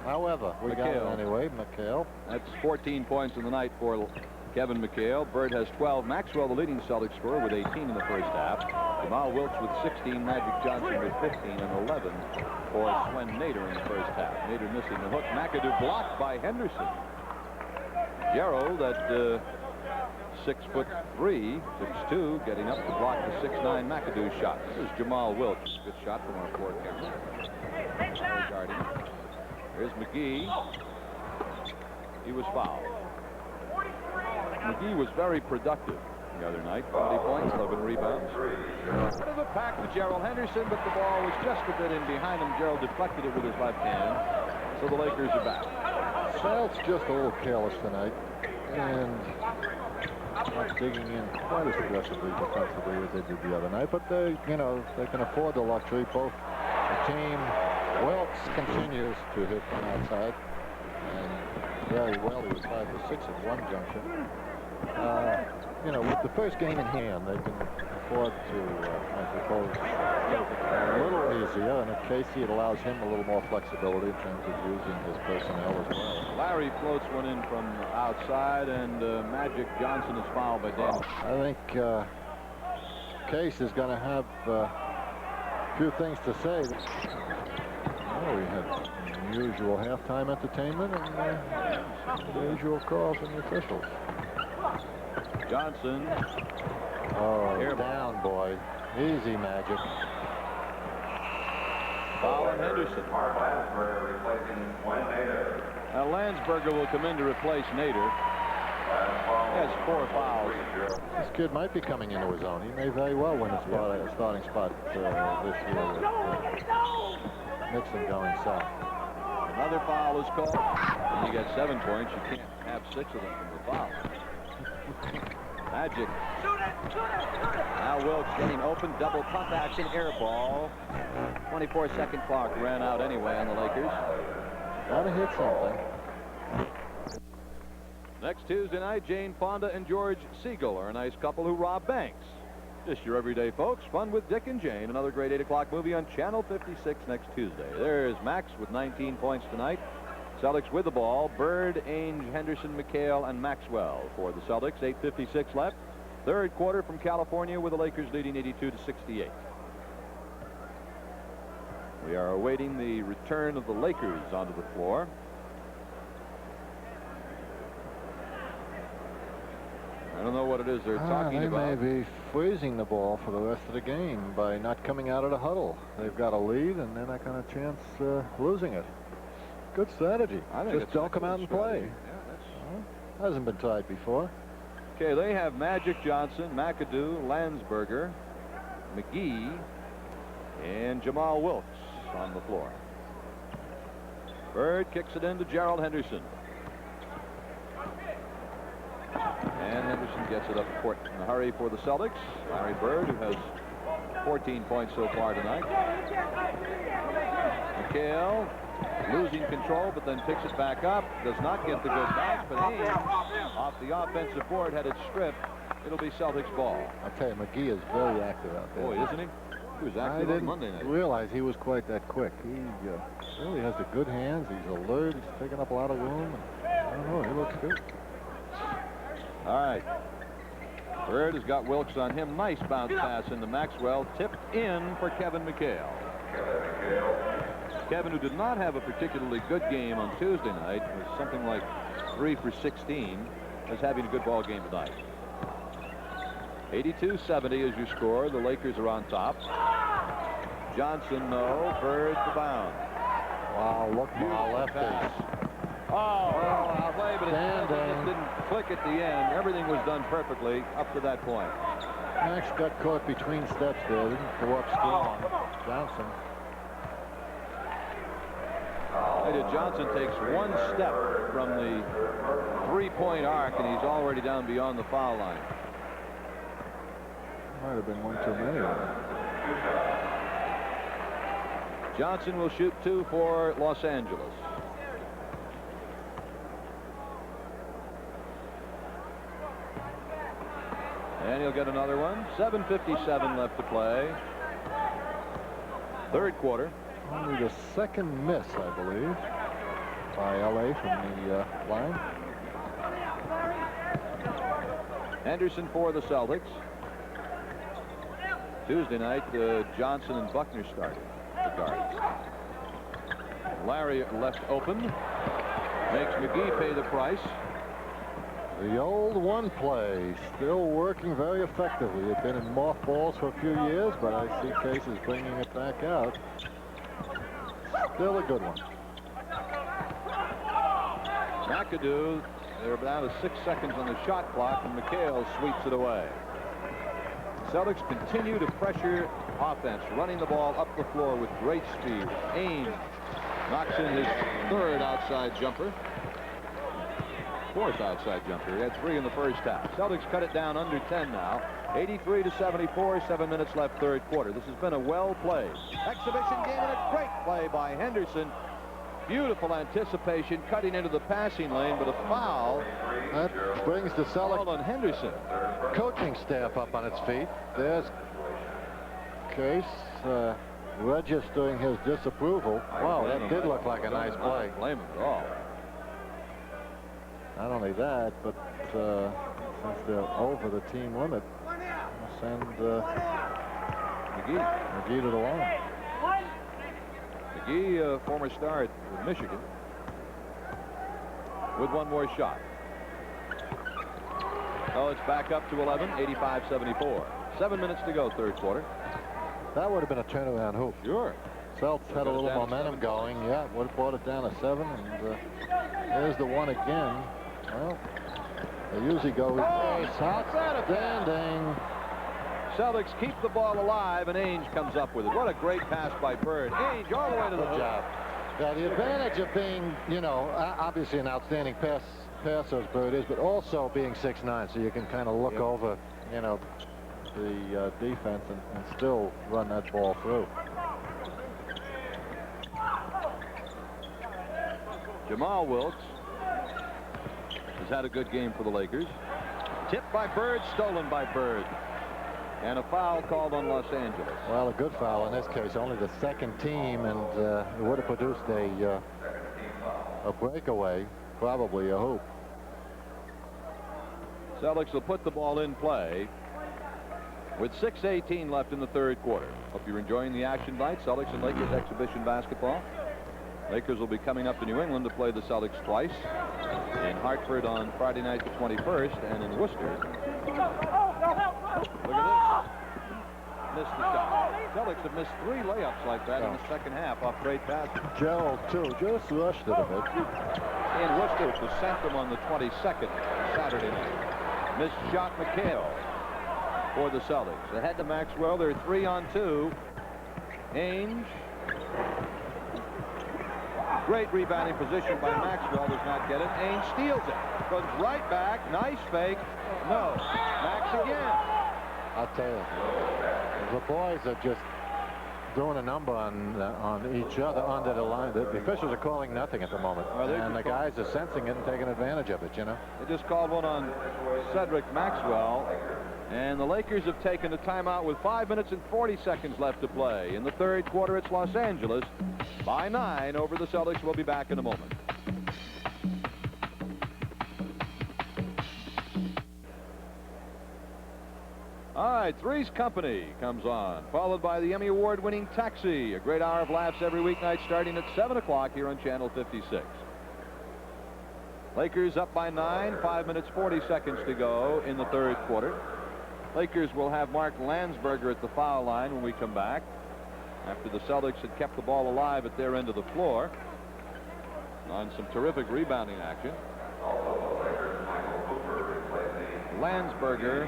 However, we got it anyway. McHale. That's 14 points in the night for Kevin McHale. Bird has 12. Maxwell, the leading Celtics scorer, with 18 in the first half. Jamal Wilkes with 16. Magic Johnson with 15 and 11 for Swen Nader in the first half. Nader missing the hook. McAdoo blocked by Henderson. Gerald at 6'3", 6'2", getting up to block the 6'9" McAdoo shot. This is Jamal Wilkes. Good shot from our fourth camera. Regarding. Here's McGee. He was fouled. McGee was very productive the other night. 20 points, 11 rebounds. Out of the pack to Gerald Henderson, but the ball was just a bit in behind him. Gerald deflected it with his left hand. So the Lakers are back. Celtics just a little careless tonight, and not digging in quite as aggressively defensively as they did the other night. But they, you know, they can afford the luxury. Both the team. Wilkes continues to hit from outside, and very well. He was 5 for 6 at one junction. You know, with the first game in hand, they can afford to, I suppose, a little easier. And at Casey, it allows him a little more flexibility in terms of using his personnel as well. Larry floats one in from outside, and Magic Johnson is fouled by Dan. I think Case is going to have a few things to say. Oh, we had unusual halftime entertainment and the usual calls from the officials. Johnson. Oh, here down, boy. Easy, Magic. Foul on Henderson. Now Landsberger will come in to replace Nader. He has 4 fouls. This kid might be coming into his own. He may very well win a starting spot this year with Nixon going south. Another foul is called, and you get 7 points. You can't have 6 of them from the foul. Magic. Now Wilkes getting open, double pump action, air ball. 24-second clock ran out anyway on the Lakers. Gotta hit something. Next Tuesday night, Jane Fonda and George Siegel are a nice couple who rob banks. Just your everyday folks. Fun with Dick and Jane. Another great 8 o'clock movie on Channel 56 next Tuesday. There's Max with 19 points tonight. Celtics with the ball. Bird, Ainge, Henderson, McHale, and Maxwell for the Celtics. 8:56 left. Third quarter from California with the Lakers leading 82-68. We are awaiting the return of the Lakers onto the floor. I don't know what it is they're talking about. They may be freezing the ball for the rest of the game by not coming out of the huddle. They've got a lead, and they're not going to chance losing it. Good strategy. Just don't come out and play. Yeah, hasn't been tried before. Okay, they have Magic Johnson, McAdoo, Landsberger, McGee, and Jamal Wilkes on the floor. Bird kicks it into Gerald Henderson. And Henderson gets it up court in a hurry for the Celtics. Larry Bird, who has 14 points so far tonight. McHale losing control, but then picks it back up. Does not get the good bounce, but Haynes off the offensive board had it stripped. It'll be Celtics ball. I'll tell you, McGee is very active out there. Boy, isn't he? He was active on Monday night. I didn't realize he was quite that quick. He really has the good hands. He's alert. He's taking up a lot of room. I don't know. He looks good. All right. Bird has got Wilkes on him. Nice bounce pass into Maxwell. Tipped in for Kevin McHale. Kevin, who did not have a particularly good game on Tuesday night, was something like 3 for 16, is having a good ball game tonight. 82-70 is your score. The Lakers are on top. Johnson, no. Bird the bound. Wow, look my left pass. Oh, well, I'll play, but it didn't click at the end. Everything was done perfectly up to that point. Max got caught between steps there. Didn't go up strong. Johnson. Johnson takes one step from the three-point arc, and he's already down beyond the foul line. Might have been one too many. Johnson will shoot 2 for Los Angeles. And he'll get another one. 7:57 left to play. Third quarter. Only the second miss, I believe, by LA from the line. Henderson for the Celtics. Tuesday night, Johnson and Buckner started the guards. Larry left open. Makes McGee pay the price. The old one play still working very effectively. It's been in mothballs for a few years, but I see cases bringing it back out. Still a good one. McAdoo, they're down to 6 seconds on the shot clock, and McHale sweeps it away. Celtics continue to pressure offense, running the ball up the floor with great speed. Ainge knocks in his third outside jumper. Fourth outside jumper. He had 3 in the first half. Celtics cut it down under 10 now. 83-74, 7 minutes left, third quarter. This has been a well-played exhibition game, and a great play by Henderson. Beautiful anticipation, cutting into the passing lane, but a foul. That brings the Celtics on Henderson. Coaching staff up on its feet. There's Case registering his disapproval. Wow, that did look like a nice play. Don't blame him at all. Not only that, but since they're over the team limit, we'll send McGee to the line. McGee, former star at Michigan, with one more shot. Oh, it's back up to 11, 85-74. 7 minutes to go, third quarter. That would have been a turnaround hoop. Sure. Celts had a little momentum going. Yeah, would have brought it down to 7, and there's the one again. Well, they usually go outstanding. Celtics keep the ball alive, and Ainge comes up with it. What a great pass by Bird. Ainge all the way to the job. Yeah, the advantage of being, you know, obviously an outstanding passer as Bird is, but also being 6'9", so you can kind of look over, you know, the defense and still run that ball through. Jamal Wilkes has had a good game for the Lakers. Tipped by Bird, stolen by Bird. And a foul called on Los Angeles. Well, a good foul in this case. Only the second team, and it would have produced a breakaway, probably a hoop. Celtics will put the ball in play with 6:18 left in the third quarter. Hope you're enjoying the action tonight. Celtics and Lakers exhibition basketball. Lakers will be coming up to New England to play the Celtics twice. In Hartford on Friday night the 21st, and in Worcester. Look at this. Missed the shot. Celtics have missed 3 layups like that in the second half off great passes. Gerald, too, just rushed it a bit. In Worcester, it was sent them on the 22nd, Saturday night. Missed shot McHale for the Celtics. Ahead to Maxwell. They're 3-on-2. Ainge. Great rebounding position by Maxwell. Does not get it. Ainge steals it. Goes right back. Nice fake. No. Max again. I'll tell you, the boys are just doing a number on each other under the line. The officials are calling nothing at the moment, and the guys are sensing it and taking advantage of it. You know. They just called one on Cedric Maxwell, and the Lakers have taken a timeout with 5 minutes and 40 seconds left to play. In the third quarter, it's Los Angeles by 9 over the Celtics. We'll be back in a moment. All right, Three's Company comes on, followed by the Emmy Award-winning Taxi, a great hour of laughs every weeknight starting at 7 o'clock here on Channel 56. Lakers up by 9, 5 minutes 40 seconds to go in the third quarter. Lakers will have Mark Landsberger at the foul line when we come back, after the Celtics had kept the ball alive at their end of the floor on some terrific rebounding action. Landsberger,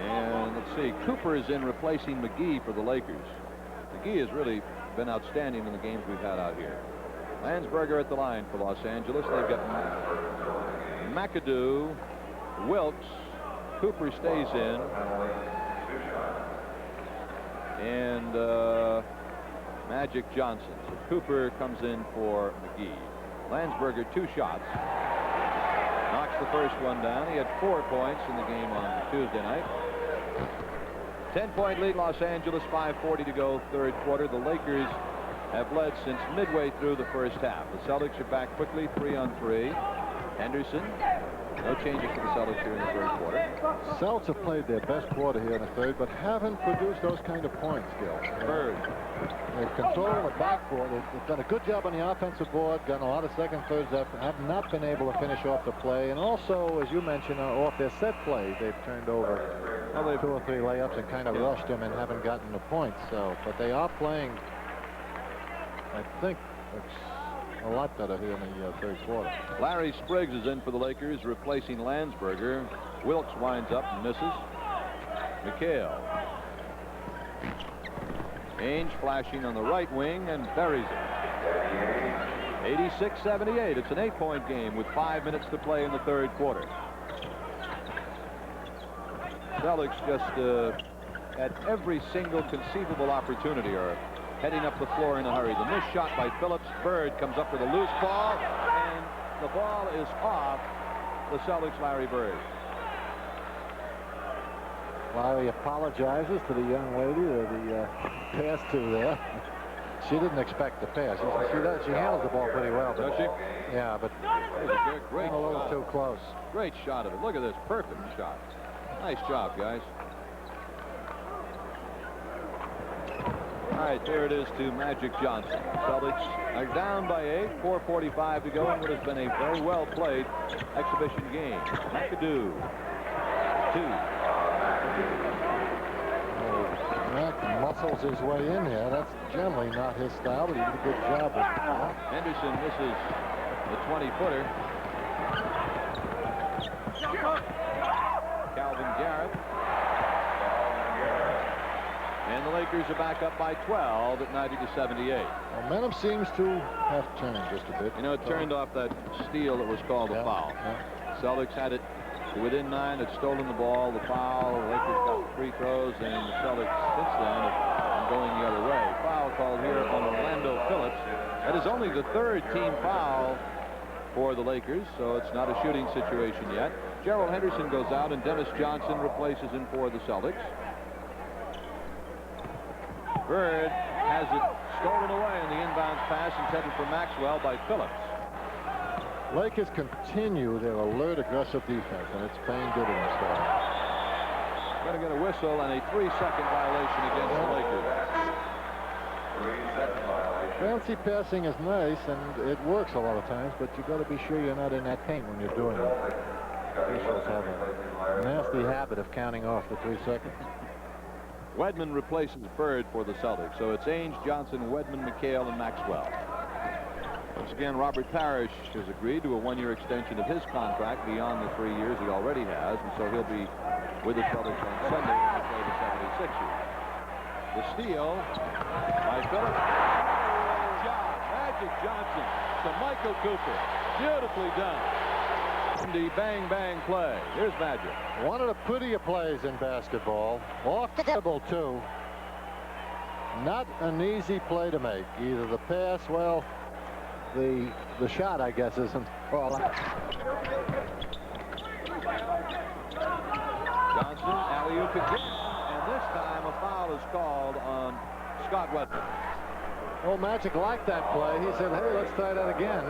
and let's see, Cooper is in replacing McGee for the Lakers. McGee has really been outstanding in the games we've had out here. Landsberger at the line for Los Angeles. They've got McAdoo, Wilkes, Cooper stays in, and Magic Johnson. So Cooper comes in for McGee. Landsberger 2 shots. Knocks the first one down. He had 4 points in the game on Tuesday night. 10-point lead, Los Angeles, 5:40 to go, third quarter. The Lakers have led since midway through the first half. The Celtics are back quickly, 3-on-3. Henderson. No changes for the Celtics here in the third quarter. Celtics have played their best quarter here in the third, but haven't produced those kind of points, Gil. Bird. They've controlled the backboard. They've done a good job on the offensive board, gotten a lot of second, thirds, have not been able to finish off the play. And also, as you mentioned, off their set plays, they've turned over 2 or 3 layups and kind of rushed them and haven't gotten the points. So, but they are playing, I think, a lot better here in the third quarter. Larry Spriggs is in for the Lakers, replacing Landsberger. Wilkes winds up and misses. McHale. Ainge flashing on the right wing and buries it. 86-78. It's an 8-point game with 5 minutes to play in the third quarter. Celtics just at every single conceivable opportunity are heading up the floor in a hurry. The missed shot by Phillips. Bird comes up with a loose ball, and the ball is off the Celtics' Larry Bird. Larry apologizes to the young lady that he passed to there. She didn't expect the pass. She handles the ball pretty well. Does she? Yeah, but great a little too close. Great shot of it. Look at this. Perfect shot. Nice job, guys. All right, there it is to Magic Johnson. Celtics are down by 8, 4:45 to go in what has been a very well played exhibition game. McAdoo, 2. Mac muscles his way in here. That's generally not his style, but he did a good job with it. Henderson misses the 20-footer. Calvin Garrett. And the Lakers are back up by 12 at 90-78. Momentum seems to have turned just a bit. You know, it turned off that steal that was called a foul. Celtics had it within 9, had stolen the ball, the foul. The Lakers got free throws, and the Celtics since then have been going the other way. Foul called here on Orlando Phillips. That is only the 3rd team foul for the Lakers, so it's not a shooting situation yet. Gerald Henderson goes out, and Dennis Johnson replaces him for the Celtics. Bird has it stolen away in the inbounds pass intended for Maxwell by Phillips. Lakers continue their alert, aggressive defense, and it's paying dividends for them. Going to get a whistle and a 3-second violation against the Lakers. Fancy passing is nice, and it works a lot of times, but you got to be sure you're not in that paint when you're doing it. Officials have a nasty habit of counting off the 3 seconds. Wedman replaces Bird for the Celtics, so it's Ainge, Johnson, Wedman, McHale, and Maxwell. Once again, Robert Parrish has agreed to a 1-year extension of his contract beyond the 3 years he already has, and so he'll be with the Celtics on Sunday when they play the 76ers. The steal by Phillips. Good job. Magic Johnson to Michael Cooper. Beautifully done. The bang-bang play. Here's Magic. One of the prettier plays in basketball. Off-the-table, too. Not an easy play to make. Either the pass, well, the shot, I guess, isn't all out. Johnson, alley-oop again. And this time a foul is called on Scott Wedman. Oh, Magic liked that play. He said, hey, let's try that again.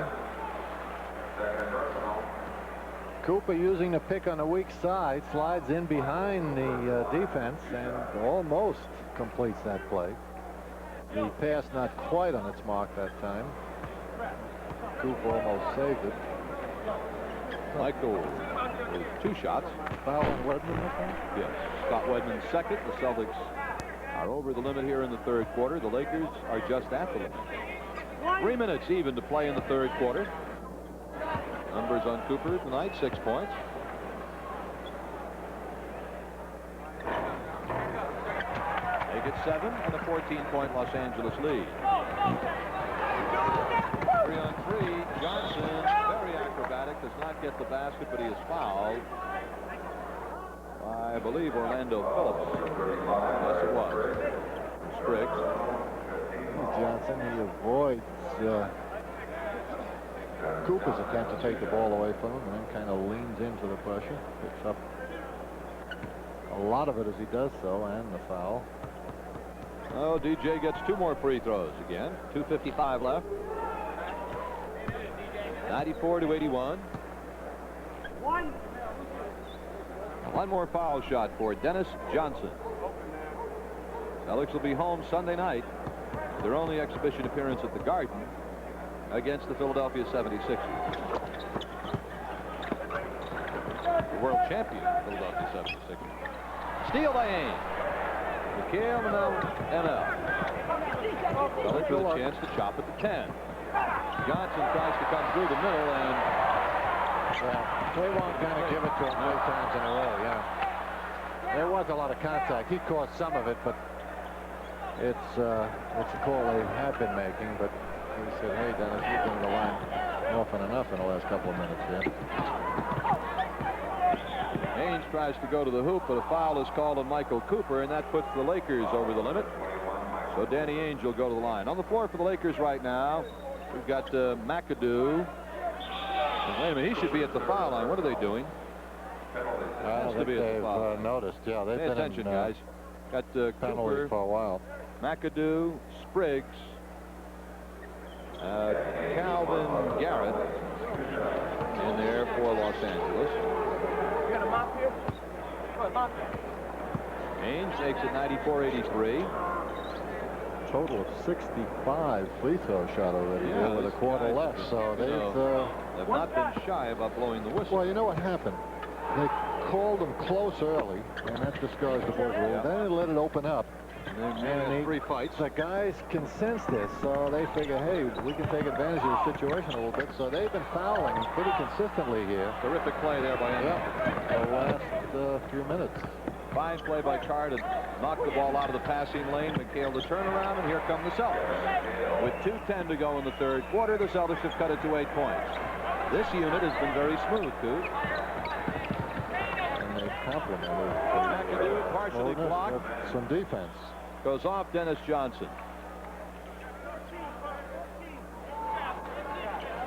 Cooper, using the pick on the weak side, slides in behind the defense and almost completes that play. The pass not quite on its mark that time. Cooper almost saved it. Michael with 2 shots. Foul on Wedman, I think? Yes. Scott Wedman second. The Celtics are over the limit here in the third quarter. The Lakers are just at the limit. 3 minutes even to play in the third quarter. Numbers on Cooper tonight, 6 points. Make it 7 and a 14-point Los Angeles lead. 3-on-3. Johnson, very acrobatic, does not get the basket, but he is fouled by, I believe, Orlando Phillips. Yes, it was. Spriggs. Johnson, he avoids Cooper's attempt to take the ball away from him, and then kind of leans into the pressure, picks up a lot of it as he does so, and the foul. Oh, DJ gets 2 more free throws again. 2:55 left. 94-81. One more foul shot for Dennis Johnson. Celtics will be home Sunday night. Their only exhibition appearance at the Garden against the Philadelphia 76ers. The world champion Philadelphia 76ers. Steal by Ames. McHale and now ML. Celtics with a chance to chop at the 10. Johnson tries to come through the middle, and they won't kind of give it to him 3 times in a row. Yeah, there was a lot of contact. He caused some of it, but it's a call they have been making. But he said, "Hey, Dennis, you've been to the line often enough in the last couple of minutes here." Haynes tries to go to the hoop, but a foul is called on Michael Cooper, and that puts the Lakers over the limit. So Danny Ainge will go to the line. On the floor for the Lakers right now, we've got McAdoo. And wait a minute, he should be at the foul line. What are they doing? Has to be at the foul line. Noticed, yeah. They've Pay been attention, in, guys. Got Cooper for a while. McAdoo, Spriggs, Calvin Garrett in there for Los Angeles. You got a mop here? Ainge makes it 94-83. Total of 65 free throw shot already here with a quarter left. So they've not been shy about blowing the whistle. Well, you know what happened? They called them close early, and that discouraged the Bulls. Yeah. Then they let it open up. And 3 fights. The guys can sense this, so they figure, hey, we can take advantage of the situation a little bit. So they've been fouling pretty consistently here. Terrific play there by him. The last few minutes. Fine play by Carr to knock the ball out of the passing lane. McHale to turn around, and here come the Celtics. With 2:10 to go in the 3rd quarter, the Celtics have cut it to 8 points. This unit has been very smooth, Coop. And they complimented McAdoo partially blocked. Some defense. Goes off Dennis Johnson.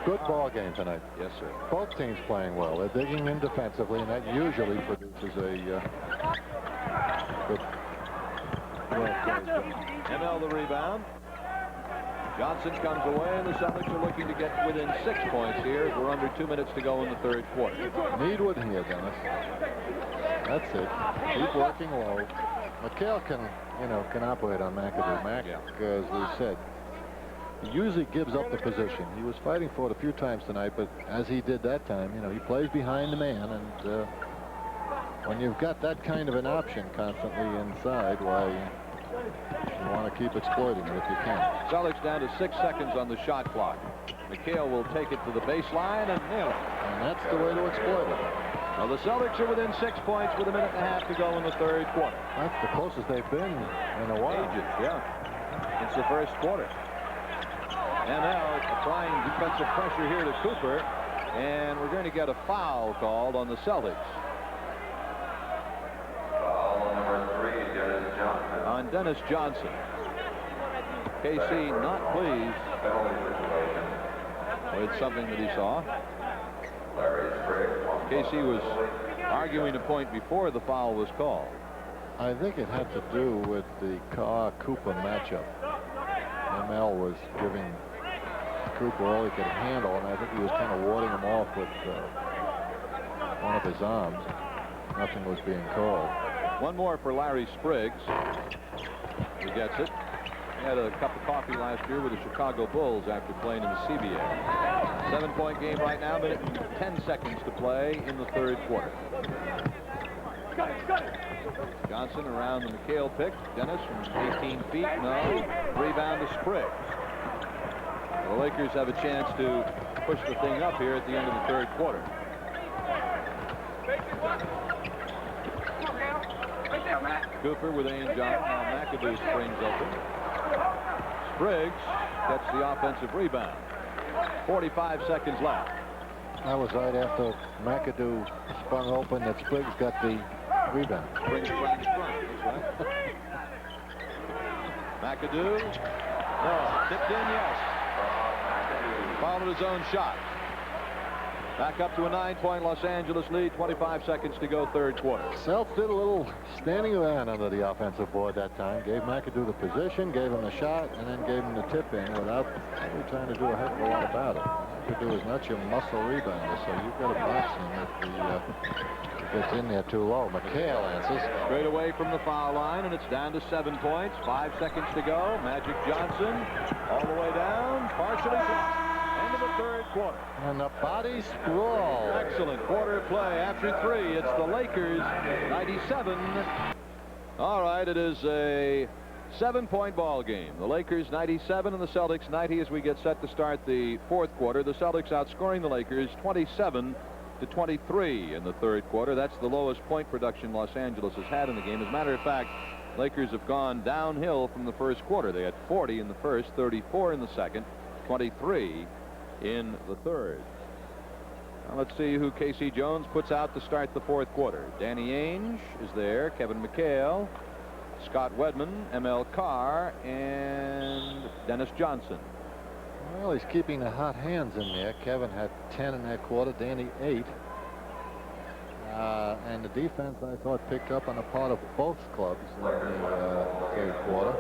Good ball game tonight. Yes, sir. Both teams playing well. They're digging in defensively, and that usually produces a good ML the rebound. Johnson comes away, and the Celtics are looking to get within 6 points here. We're under 2 minutes to go in the 3rd quarter. Needwood here, Dennis. That's it. Keep working low. McHale can operate on McAdoo. As we said, he usually gives up the position. He was fighting for it a few times tonight, but as he did that time, he plays behind the man, and when you've got that kind of an option constantly inside, why you want to keep exploiting it if you can. Celtics down to 6 seconds on the shot clock. McHale will take it to the baseline and nail it. And that's the way to exploit it. Well, the Celtics are within 6 points with 1.5 minutes to go in the 3rd quarter. That's the closest they've been in a while. Ages, yeah. It's the 1st quarter. ML applying defensive pressure here to Cooper, and we're going to get a foul called on the Celtics. Foul number 3, Dennis Johnson. On Dennis Johnson. KC not pleased with something that he saw. KC was arguing a point before the foul was called. I think it had to do with the Carr-Cooper matchup. ML was giving Cooper all he could handle, and I think he was kind of warding him off with one of his arms. Nothing was being called. One more for Larry Spriggs. He gets it. He had a cup of coffee last year with the Chicago Bulls after playing in the CBA. 7-point game right now, minute and 10 seconds to play in the 3rd quarter. Johnson around the McHale pick. Dennis from 18 feet. No. Rebound to Spriggs. The Lakers have a chance to push the thing up here at the end of the 3rd quarter. Cooper with Ainge on. Now McAdoo springs open. Spriggs gets the offensive rebound. 45 seconds left. That was right after McAdoo sprung open that Spriggs got the rebound. Spriggs sprung. That's right. McAdoo. No. Tipped in, yes. Fouled his own shot. Back up to a 9-point Los Angeles lead. 25 seconds to go, third quarter. Celtics did a little standing around under the offensive board that time. Gave McAdoo the position, gave him the shot, and then gave him the tip in without really trying to do a heck of a lot about it. McAdoo is not your muscle rebounder, so you've got to box him if he gets in there too low. McHale answers. Straight away from the foul line, and it's down to 7 points. 5 seconds to go. Magic Johnson all the way down, partially blocked. End of the third quarter. And the body sprawl. Excellent quarter play after 3. It's the Lakers 97. All right, it is a 7-point ball game. The Lakers 97 and the Celtics 90 as we get set to start the fourth quarter. The Celtics outscoring the Lakers 27 to 23 in the third quarter. That's the lowest point production Los Angeles has had in the game. As a matter of fact, Lakers have gone downhill from the first quarter. They had 40 in the first, 34 in the second, 23 in the third. Now let's see who K.C. Jones puts out to start the fourth quarter. Danny Ainge is there, Kevin McHale, Scott Wedman, M.L. Carr, and Dennis Johnson. Well, he's keeping the hot hands in there. Kevin had 10 in that quarter, Danny 8. And the defense, I thought, picked up on the part of both clubs in the third quarter.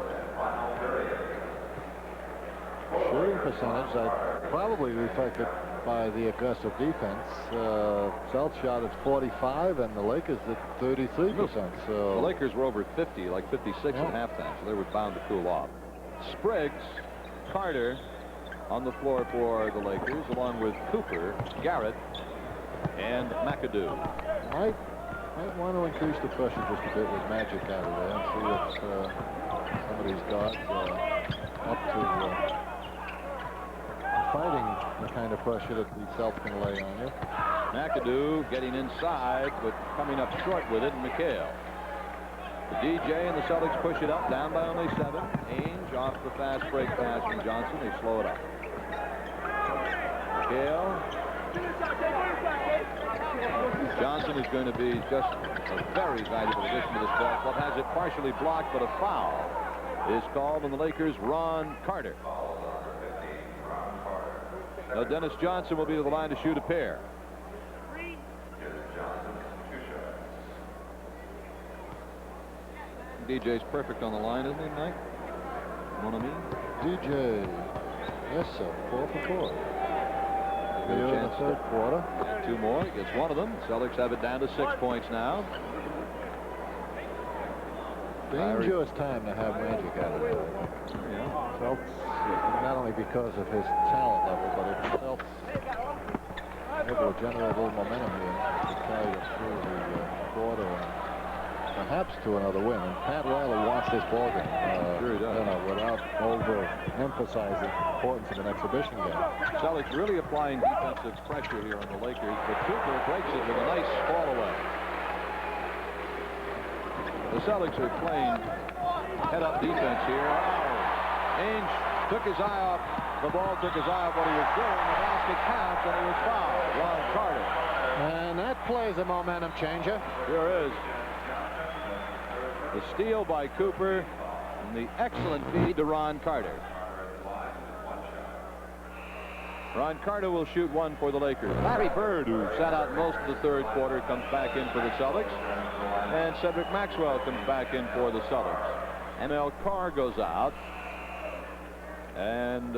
Shooting percentage, probably reflected by the aggressive defense. Celtics shot at 45 and the Lakers at 33%. So the Lakers were over 50, like 56 at halftime, so they were bound to cool off. Spriggs, Carter on the floor for the Lakers, along with Cooper, Garrett, and McAdoo. Might want to increase the pressure just a bit with Magic out of there and see if some of these guards up to fighting the kind of pressure that the Celtics can lay on you. McAdoo getting inside, but coming up short with it, and McHale. The DJ and the Celtics push it up, down by only 7. Ainge off the fast break pass from Johnson. They slow it up. McHale. Johnson is going to be just a very valuable addition to this ball club. Has it partially blocked, but a foul is called on the Lakers' Ron Carter. Now Dennis Johnson will be to the line to shoot a pair. DJ's perfect on the line, isn't he, Mike? Mon ami? DJ, yes, sir. 4 for 4. Good Here in the chance third quarter. 2 more. He gets one of them. Celtics have it down to 6 points now. Dangerous time to have Magic out of there. Yeah. Celtics, not only because of his talent level, but if the Celtics able to generate a little momentum here to carry them through the quarter and perhaps to another win. And Pat Riley wants this ball game, Sure he does. without overemphasizing the importance of an exhibition game. Celtics really applying defensive pressure here on the Lakers, but Cooper breaks it with a nice fall away. The Celtics are playing head-up defense here. Oh, Ainge took his eye off. The ball took his eye off what he was doing. The basket counts, and he was fouled. Ron Carter. And that plays a momentum changer. Sure is. The steal by Cooper and the excellent feed to Ron Carter. Ron Carter will shoot one for the Lakers. Larry Bird, who sat out most of the third quarter, comes back in for the Celtics. And Cedric Maxwell comes back in for the Celtics. M.L. Carr goes out. And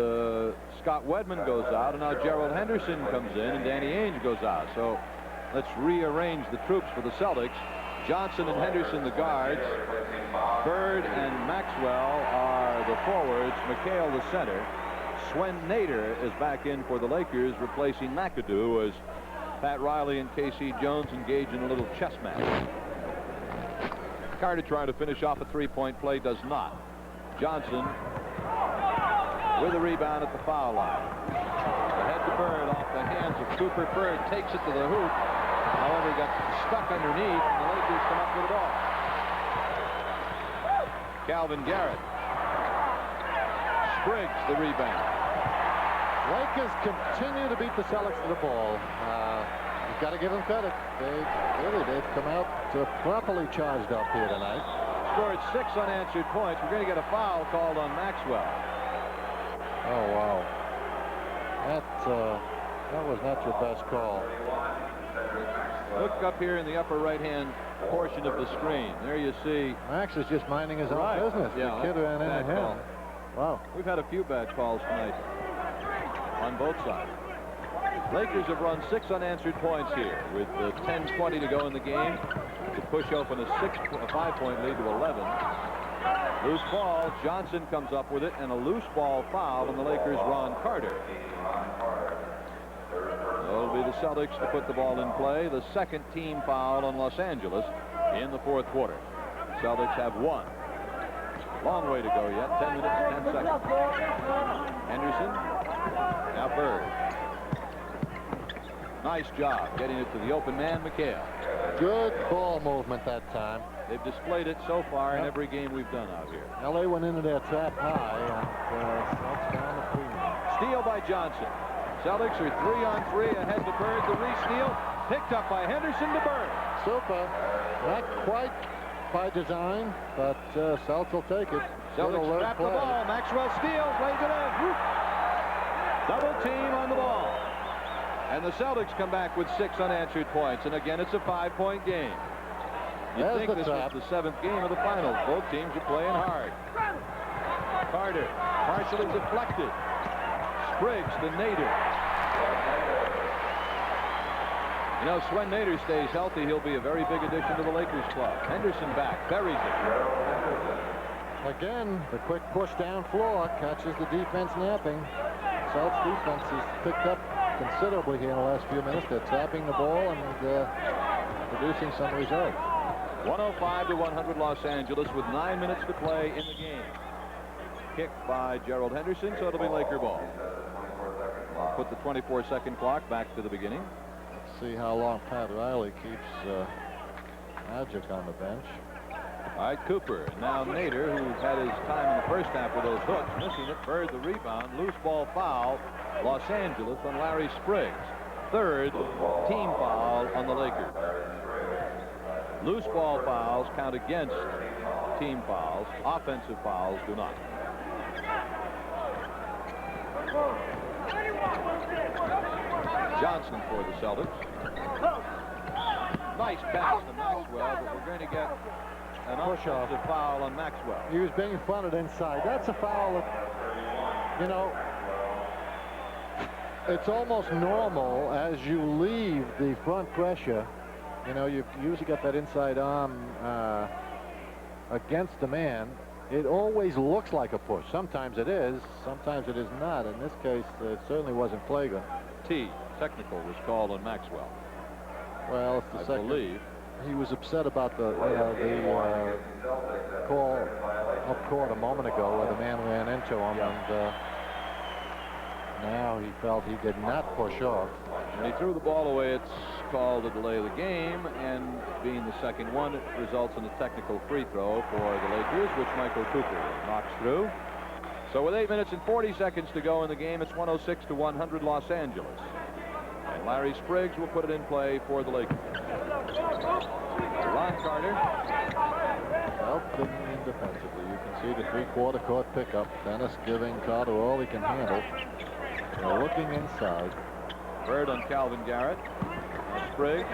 Scott Wedman goes out. And now Gerald Henderson comes in and Danny Ainge goes out. So let's rearrange the troops for the Celtics. Johnson and Henderson the guards. Bird and Maxwell are the forwards. McHale the center. Swen Nader is back in for the Lakers, replacing McAdoo as Pat Riley and K.C. Jones engage in a little chess match. Carter trying to finish off a 3-point play, does not. Johnson with a rebound at the foul line. Ahead to Bird off the hands of Cooper. Bird takes it to the hoop. However, he got stuck underneath, and the Lakers come up with it all. Calvin Garrett. Spriggs the rebound. Lakers continue to beat the Celtics to the ball. You've got to give them credit. They've come out properly charged up here tonight. Scored 6 unanswered points. We're going to get a foul called on Maxwell. Oh, wow. That was not your best call. Look up here in the upper right-hand portion of the screen. There you see. Max is just minding his own Right. business. Yeah, The kid ran into bad him. call. Wow. We've had a few bad calls tonight on both sides. Lakers have run 6 unanswered points here with 10:20 to go in the game to push open a 5-point lead to 11. Loose ball. Johnson comes up with it, and a loose ball foul on the Lakers' Ron Carter. It'll be the Celtics to put the ball in play. The second team foul on Los Angeles in the fourth quarter. Celtics have 1. Long way to go yet. 10 minutes, 10 seconds. Henderson. Now Bird. Nice job getting it to the open man, McHale. Good ball movement that time. They've displayed it so far in every game we've done out here. LA went into their trap high and Celtics down the premium. Steal by Johnson. Celtics are 3-on-3 ahead to Bird. The re-steal picked up by Henderson to Bird. Super. Not quite by design, but Celtics will take it. Celtics trap the ball. Maxwell steals, lays it in. Whoop. Double team on the ball. And the Celtics come back with 6 unanswered points. And again, it's a 5-point game. You'd think this was the 7th game of the finals. Both teams are playing hard. Carter, partially deflected. Spriggs to Nader. You know, Swen Nader stays healthy. He'll be a very big addition to the Lakers club. Henderson back, buries it. Again, the quick push down floor catches the defense napping. Celtics defense has picked up considerably here in the last few minutes. They're tapping the ball and producing some results. 105-100 Los Angeles with 9 minutes to play in the game. Kicked by Gerald Henderson, so it'll be Laker ball. I'll put the 24-second clock back to the beginning. Let's see how long Pat Riley keeps Magic on the bench. All right, Cooper. Now Nader, who had his time in the first half with those hooks, missing it. Bird the rebound. Loose ball foul. Los Angeles on Larry Spriggs. 3rd team foul on the Lakers. Loose ball fouls count against team fouls. Offensive fouls do not. Johnson for the Celtics. Nice pass to Maxwell, but we're going to get an offensive foul on Maxwell. He was being fronted inside. That's a foul that, you know, it's almost normal as you leave the front pressure. You know, you usually get that inside arm against the man. It always looks like a push. Sometimes it is, sometimes it is not. In this case, it certainly wasn't flagrant. Technical was called on Maxwell. Well, it's the I second. believe. He was upset about the call up court a moment ago where the man ran into him, and now he felt he did not push off. When he threw the ball away, it's called to delay the game, and being the second one, it results in a technical free throw for the Lakers, which Michael Cooper knocks through. So with 8 minutes and 40 seconds to go in the game, it's 106-100 Los Angeles. And Larry Spriggs will put it in play for the Lakers. Ron Carter. Well, digging in defensively. You can see the three-quarter court pickup. Dennis giving Carter all he can handle. They're looking inside. Bird on Calvin Garrett. Spriggs.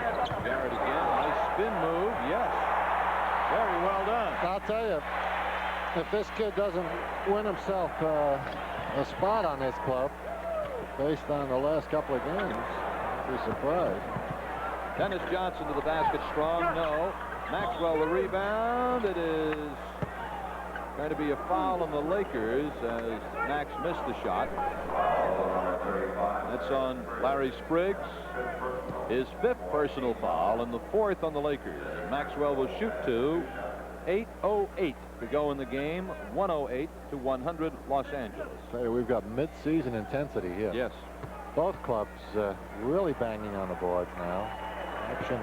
Garrett again. Nice spin move. Yes. Very well done. I'll tell you, if this kid doesn't win himself a spot on this club, based on the last couple of games, I'd be surprised. Dennis Johnson to the basket. Strong. No. Maxwell the rebound. It is going to be a foul on the Lakers as Max missed the shot. That's on Larry Spriggs. His 5th personal foul and the 4th on the Lakers. Maxwell will shoot 2. 8:08 to go in the game. 108-100 Los Angeles. Say, we've got mid-season intensity here. Yes. Both clubs really banging on the boards now. Action.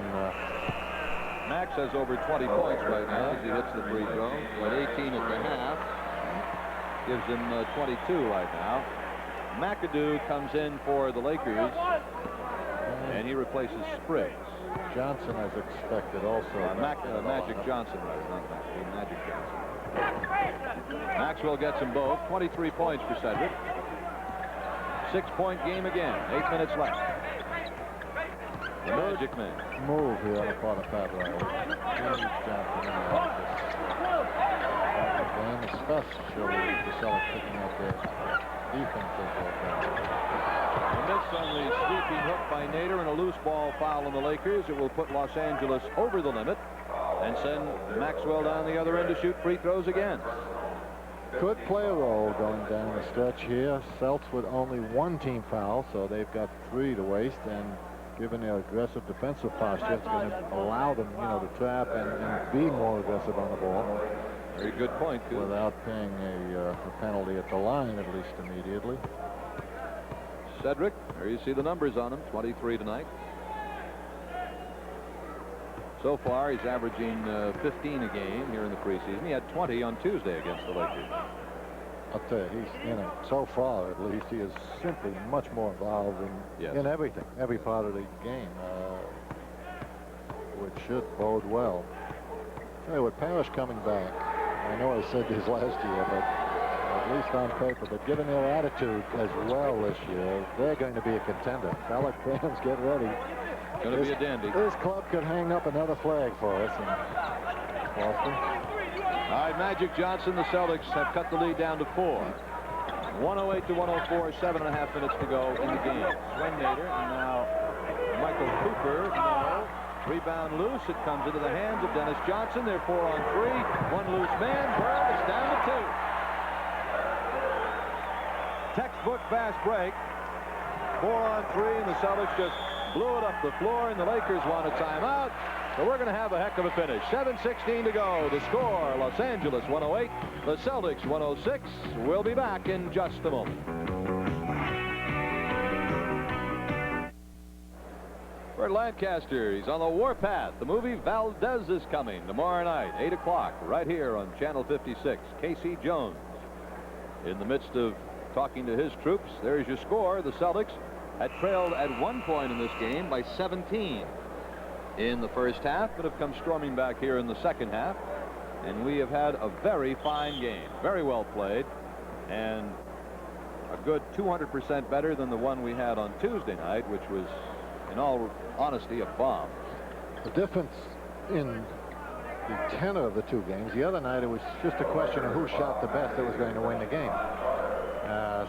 Max has over 20 points right now as he hits the free throw. With 18 at the half. Gives him 22 right now. McAdoo comes in for the Lakers. And he replaces Spriggs. Johnson, as expected, also. Magic Johnson, rather, not McAdoo. Magic Johnson. Maxwell gets them both. 23 points for Cedric. 6-point game again. 8 minutes left. The Magic Man. Move here on the part of Pat Riley. Huge Johnson in the game, especially the Celtics picking up their defensive offense. A miss on the sweeping hook by Nader and a loose ball foul on the Lakers. It will put Los Angeles over the limit and send Maxwell down the other end to shoot free throws again. Could play a role going down the stretch here. Celts with only 1 team foul, so they've got 3 to waste, and given their aggressive defensive posture, it's going to allow them, to trap and be more aggressive on the ball. Very good point, too. Without paying a penalty at the line, at least immediately. Cedric, there you see the numbers on him, 23 tonight. So far, he's averaging 15 a game here in the preseason. He had 20 on Tuesday against the Lakers. I'll tell you, he's, so far at least, he is simply much more involved in everything, every part of the game, which should bode well. Tell you, with Parrish coming back, I know I said this last year, but at least on paper, but given their attitude as well this year, they're going to be a contender. Celtic fans, get ready. Going to be a dandy. This club could hang up another flag for us. Foster. All right, Magic Johnson, the Celtics have cut the lead down to 4. 108 to 104, 7.5 minutes to go in the game. Sven Nader, and now Michael Cooper. No. Rebound loose. It comes into the hands of Dennis Johnson. They're 4 on 3. One loose man. Bird is down to 2. Textbook fast break. 4 on 3, and the Celtics just blew it up the floor, and the Lakers want a timeout. So we're going to have a heck of a finish. 7:16 to go. The score, Los Angeles 108, the Celtics 106. We'll be back in just a moment. Burt Lancaster, he's on the warpath. The movie Valdez is coming tomorrow night, 8 o'clock, right here on Channel 56. Casey Jones in the midst of talking to his troops. There's your score. The Celtics had trailed at 1 point in this game by 17 in the first half, but have come storming back here in the second half. And we have had a very fine game, very well played, and a good 200% better than the one we had on Tuesday night, which was, in all honesty, a bomb. The difference in the tenor of the 2 games, the other night it was just a question of who shot the best that was going to win the game.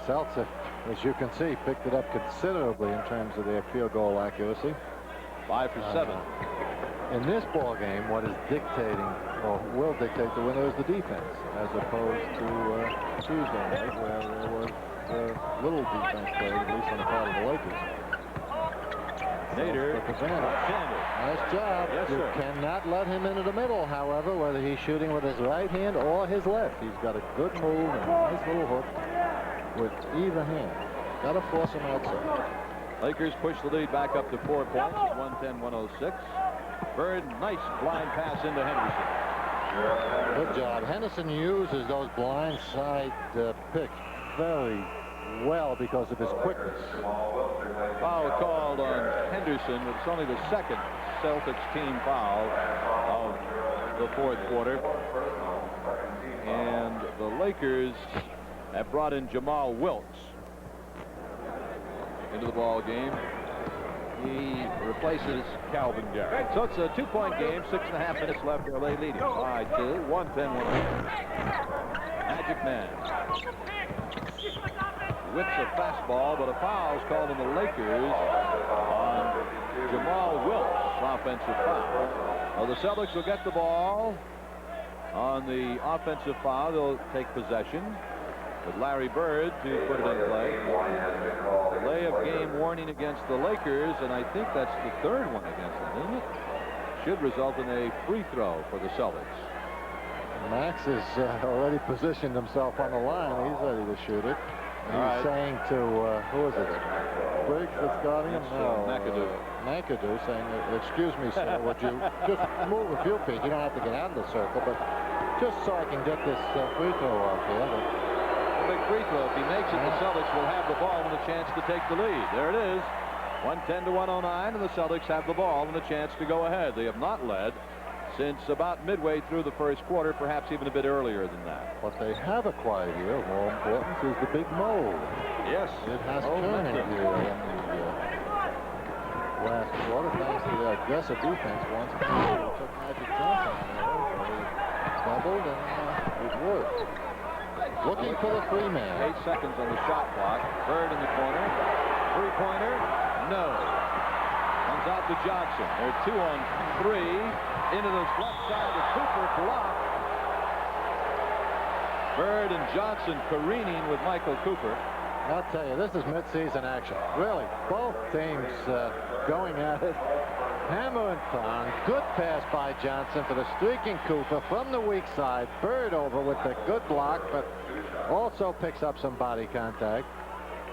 Celtics, as you can see, picked it up considerably in terms of their field goal accuracy. 5 for 7. In this ball game, what is dictating, or will dictate the winner, is the defense, as opposed to Tuesday night, where there was little defense played, at least on the part of the Lakers. Nader, nice job. Yes, you sir. cannot let him into the middle, however, whether he's shooting with his right hand or his left. He's got a good move and a nice little hook with either hand. Got to force him outside. Lakers push the lead back up to 4 points, 110-106. Bird, nice blind pass into Henderson. Good job. Henderson uses those blind side picks very well because of his quickness. Foul called on Henderson. It's only the second Celtics team foul of the fourth quarter. And the Lakers have brought in Jamal Wilkes into the ball game. He replaces Calvin Garrett. So it's a 2-point game, 6.5 minutes left. LA leading by 2, 110-108. Magic Man whips a fastball, but a foul is called on the Lakers on Jamal Wilkes, offensive foul. Well, the Celtics will get the ball on the offensive foul. They'll take possession with Larry Bird to put it in play. Delay of game warning against the Lakers, and I think that's the 3rd one against them, isn't it? Should result in a free throw for the Celtics. Max has already positioned himself on the line. He's ready to shoot it. He's saying to, who is it? Briggs that's guarding him? No. McAdoo saying, excuse me, sir, would you just move a few feet? You don't have to get out of the circle, but just so I can get this free throw off here. A big free throw. If he makes it, the Celtics will have the ball and a chance to take the lead. There it is. 110-109, and the Celtics have the ball and a chance to go ahead. They have not led since about midway through the first quarter, perhaps even a bit earlier than that. What they have acquired here, of more importance, is the big mold. Yes. It has turned here in the last quarter, thanks to their aggressive defense. Once they took Magic Johnson on there, they doubled, and it worked. Looking for the free man. 8 seconds on the shot clock. Bird in the corner. Three-pointer. No. Comes out to Johnson. They're 2 on 3. Into the left side of Cooper. Blocked. Bird and Johnson careening with Michael Cooper. I'll tell you, this is midseason action. Really, both teams going at it. Hammer and tong. Good pass by Johnson for the streaking Cooper from the weak side. Bird over with the good block, but also picks up some body contact.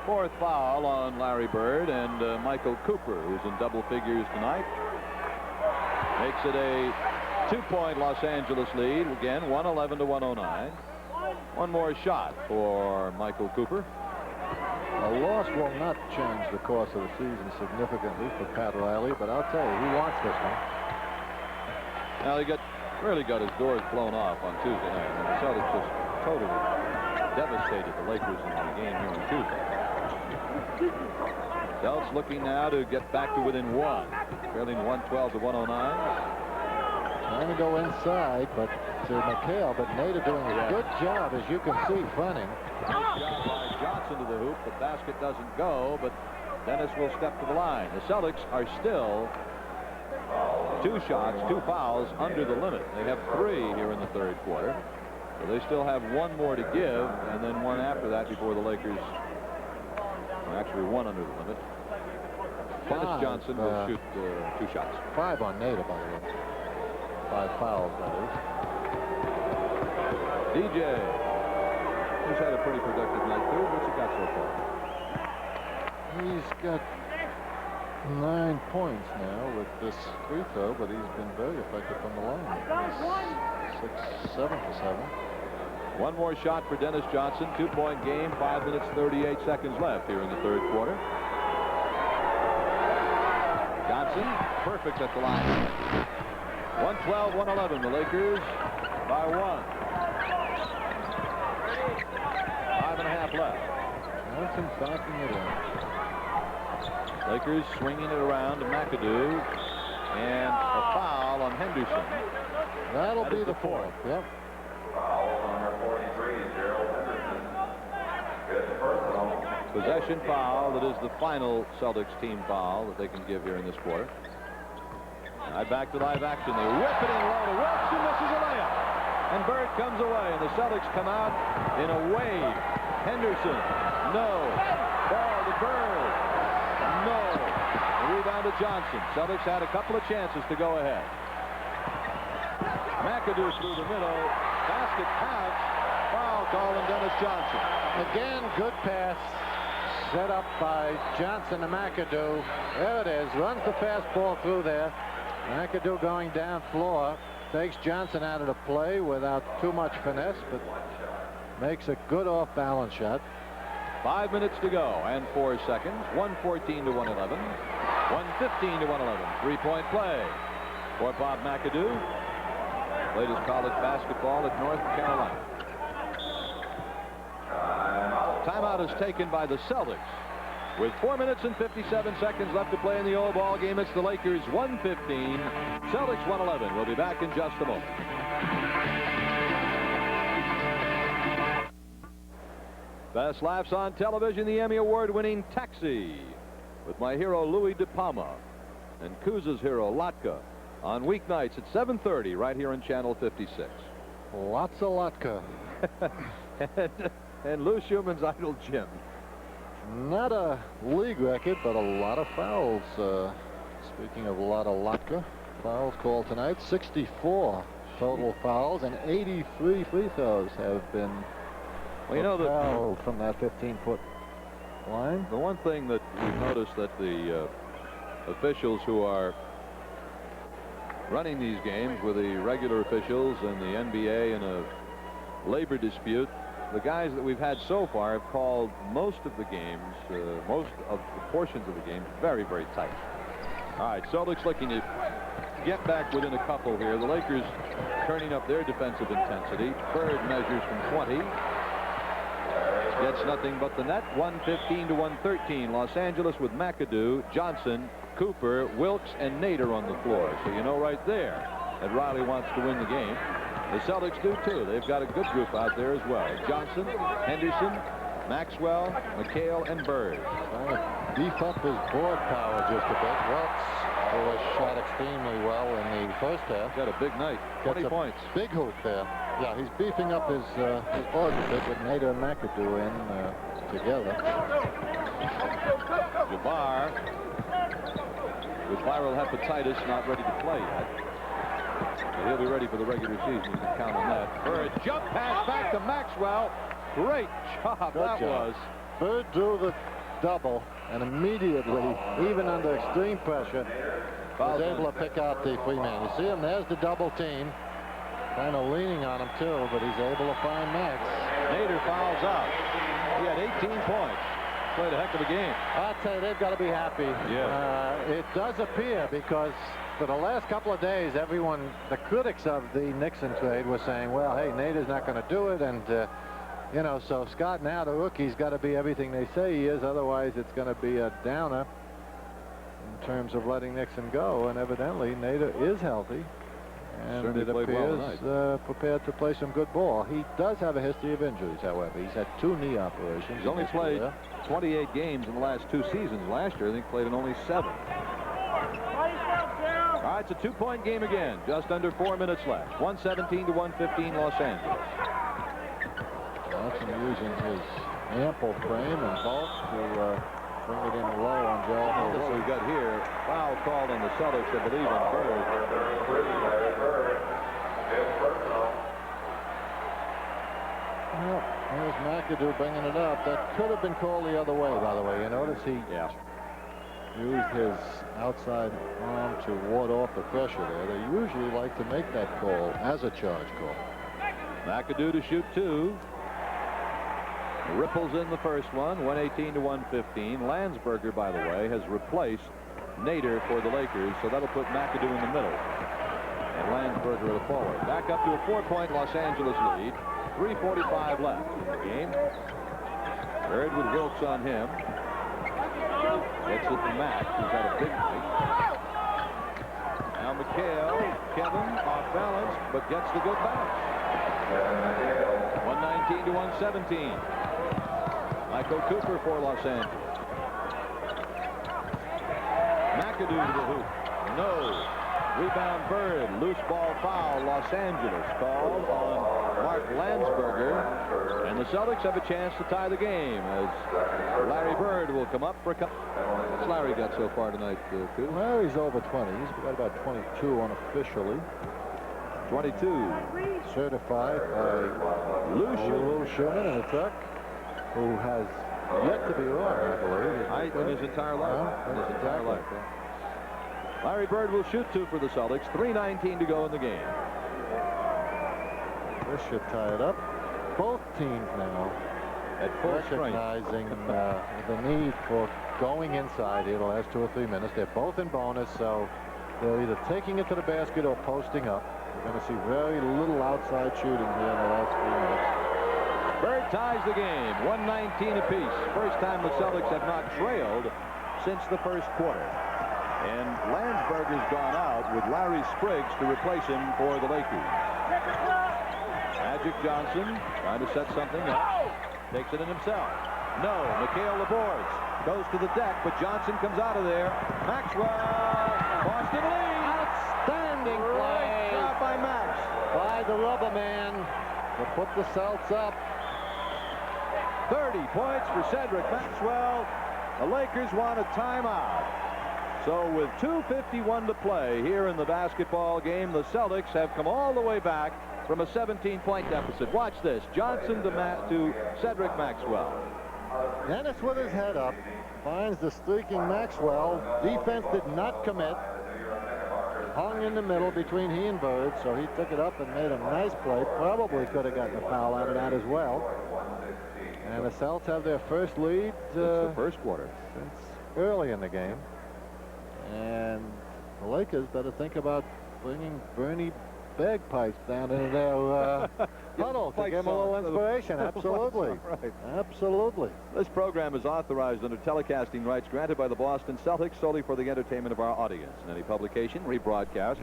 4th foul on Larry Bird and Michael Cooper, who's in double figures tonight. Makes it a 2-point Los Angeles lead. Again, 111 to 109. One more shot for Michael Cooper. A loss will not change the course of the season significantly for Pat Riley, but I'll tell you, he wants this one. Now, he really got his doors blown off on Tuesday night. And the Celtics just totally devastated the Lakers in the game here on Tuesday. Celtics looking now to get back to within 1. Trailing 112 to 109. Trying to go inside, but to McHale, but Nader doing a good job, as you can see, fronting. Nice job by Johnson to the hoop. The basket doesn't go, but Dennis will step to the line. The Celtics are still 2 shots, 2 fouls under the limit. They have 3 here in the third quarter. So they still have 1 more to give, and then 1 after that before the Lakers, well, actually 1 under the limit. Dennis Johnson will shoot 2 shots. 5 on Nader, by the way. 5 fouls, that is. DJ, who's had a pretty productive night too. What's he got so far? He's got 9 points now with this free throw, but he's been very effective from the line. He's 7 for 7. 1 more shot for Dennis Johnson. 2-point game. 5 minutes 38 seconds left here in the third quarter. Johnson perfect at the line. 112-111. The Lakers by 1. 5.5 left. Johnson backing it in. Lakers swinging it around to McAdoo, and a foul on Henderson. That'll be the 4th. Yep. Foul number 43, Gerald Henderson. Good personal. Possession foul. That is the final Celtics team foul that they can give here in this quarter. Right back to live action. They whip it in low to Wilkes, who misses a layup. And Bird comes away, and the Celtics come out in a wave. Henderson, no. Ball to Bird, no. Rebound to Johnson. Celtics had a couple of chances to go ahead. McAdoo through the middle. Basket counts. Foul call on Dennis Johnson. Again, good pass set up by Johnson to McAdoo. There it is. Runs the fastball through there. McAdoo going down floor. Takes Johnson out of the play without too much finesse, but makes a good off-balance shot. 5 minutes to go and 4 seconds. 114 to 111. 115 to 111. 3-point play for Bob McAdoo. Played his college basketball at North Carolina. Timeout is taken by the Celtics. With 4 minutes and 57 seconds left to play in the old ball game, it's the Lakers 115, Celtics 111. We'll be back in just a moment. Best laughs on television, the Emmy Award-winning Taxi, with my hero Louis De Palma and Kuz's hero Latka, on weeknights at 7:30 right here on Channel 56. Lots of Latka. and Lou Schuman's Idle Jim. Not a league record, but a lot of fouls. Speaking of a lot of Latka, fouls called tonight. 64 total fouls, and 83 free throws have been fouled from that 15-foot line. The one thing that we've noticed that the officials who are running these games with the regular officials and the NBA in a labor dispute, the guys that we've had so far have called most of the games, most of the portions of the game, very, very tight. All right, Celtics looking to get back within a couple here. The Lakers turning up their defensive intensity. Bird measures from 20. Gets nothing but the net. 115 to 113. Los Angeles with McAdoo, Johnson, Cooper, Wilkes, and Nader on the floor. So you know right there that Riley wants to win the game. The Celtics do too. They've got a good group out there as well. Johnson, Henderson, Maxwell, McHale, and Bird. Trying to beef up his board power just a bit. Wilkes, who has shot extremely well in the first half. Got a big night. 20 points. Big hoop there. Yeah, he's beefing up his board a bit with Nader and McAdoo in together. Jabbar with viral hepatitis, not ready to play yet. So he'll be ready for the regular season. You can count on that. Bird jump pass back to Maxwell. Great job that was. Bird drew the double and immediately, even under extreme pressure, was able to pick out the free man. You see him, there's the double team. Kind of leaning on him too, but he's able to find Max. Nader fouls out. He had 18 points. Played a heck of a game. I'll tell you, they've got to be happy. Yeah. It does appear, because for the last couple of days, everyone, the critics of the Nixon trade were saying, well, hey, Nader's not going to do it, and you know, so Scott now, the rookie's got to be everything they say he is, otherwise it's going to be a downer in terms of letting Nixon go, and evidently Nader is healthy. And certainly it appears prepared to play some good ball. He does have a history of injuries, however. He's had 2 knee operations. He's only played 28 games in the last 2 seasons. Last year, I think, played in only 7. All right, it's a 2-point game again. Just under 4 minutes left. 117 to 115, Los Angeles. Johnson using his ample frame and bulk to bring it in low on Joe. So we got here foul called on the Celtics, I believe, on Bird. Well, here's McAdoo bringing it up. That could have been called the other way, by the way. You notice he used his outside arm to ward off the pressure there. They usually like to make that call as a charge call. McAdoo to shoot 2. Ripples in the first one, 118 to 115. Landsberger, by the way, has replaced Nader for the Lakers, so that'll put McAdoo in the middle. And Landsberger at the forward. Back up to a 4-point Los Angeles lead. 3:45 left in the game. Bird with Wilkes on him. Gets it to Mack, who's had a big night. Now McHale, Kevin, off balance, but gets the good bounce. 119 to 117. Michael Cooper for Los Angeles. McAdoo to the hoop. No. Rebound Bird. Loose ball foul. Los Angeles called on Mark Landsberger. And the Celtics have a chance to tie the game as Larry Bird will come up for a couple. What's Larry got so far tonight, Cooper? Larry's over 20. He's got about 22 unofficially. 22. Certified by Lou Schumann in a truck, who has yet to be wrong, I believe. In his entire life. In his entire life. Larry Bird will shoot 2 for the Celtics. 3:19 to go in the game. This should tie it up. Both teams now at full recognizing the need for going inside here the last 2 or 3 minutes. They're both in bonus, so they're either taking it to the basket or posting up. We're going to see very little outside shooting here in the last 3 minutes. Bird ties the game. 119 apiece. First time the Celtics have not trailed since the first quarter. And Landsberger's gone out with Larry Spriggs to replace him for the Lakers. Magic Johnson trying to set something up. Takes it in himself. No. McHale Labourds goes to the deck, but Johnson comes out of there. Maxwell. Boston lead. Outstanding play. Great job by Max. By the rubber man to put the Celts up. 30 points for Cedric Maxwell. The Lakers want a timeout. So with 2:51 to play here in the basketball game, the Celtics have come all the way back from a 17-point deficit. Watch this. Johnson to Cedric Maxwell. Dennis with his head up finds the streaking Maxwell. Defense did not commit. Hung in the middle between he and Bird, so he took it up and made a nice play. Probably could have gotten a foul out of that as well. And the Celts have their first lead the first quarter since early in the game. And the Lakers better think about bringing Bernie bagpipes down into their huddle to give them a little inspiration. Absolutely. Right. Absolutely. This program is authorized under telecasting rights granted by the Boston Celtics solely for the entertainment of our audience. And any publication, rebroadcast,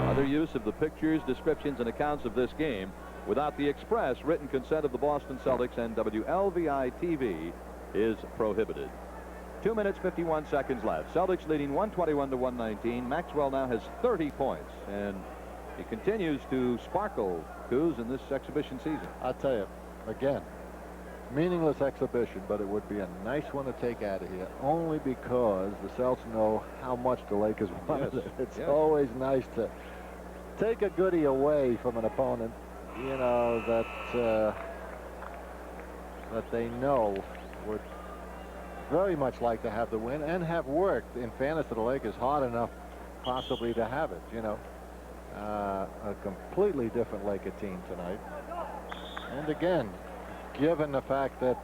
or other use of the pictures, descriptions, and accounts of this game without the express written consent of the Boston Celtics and WLVI-TV is prohibited. 2 minutes, 51 seconds left. Celtics leading 121-119. Maxwell now has 30 points, and he continues to sparkle, Coos, in this exhibition season. I'll tell you, again, meaningless exhibition, but it would be a nice one to take out of here, only because the Celtics know how much the Lakers wanted it. It's always nice to take a goodie away from an opponent, you know, that they know would very much like to have the win and have worked, in fairness to the Lakers, hard enough possibly to have it, you know. A completely different Laker team tonight. And again, given the fact that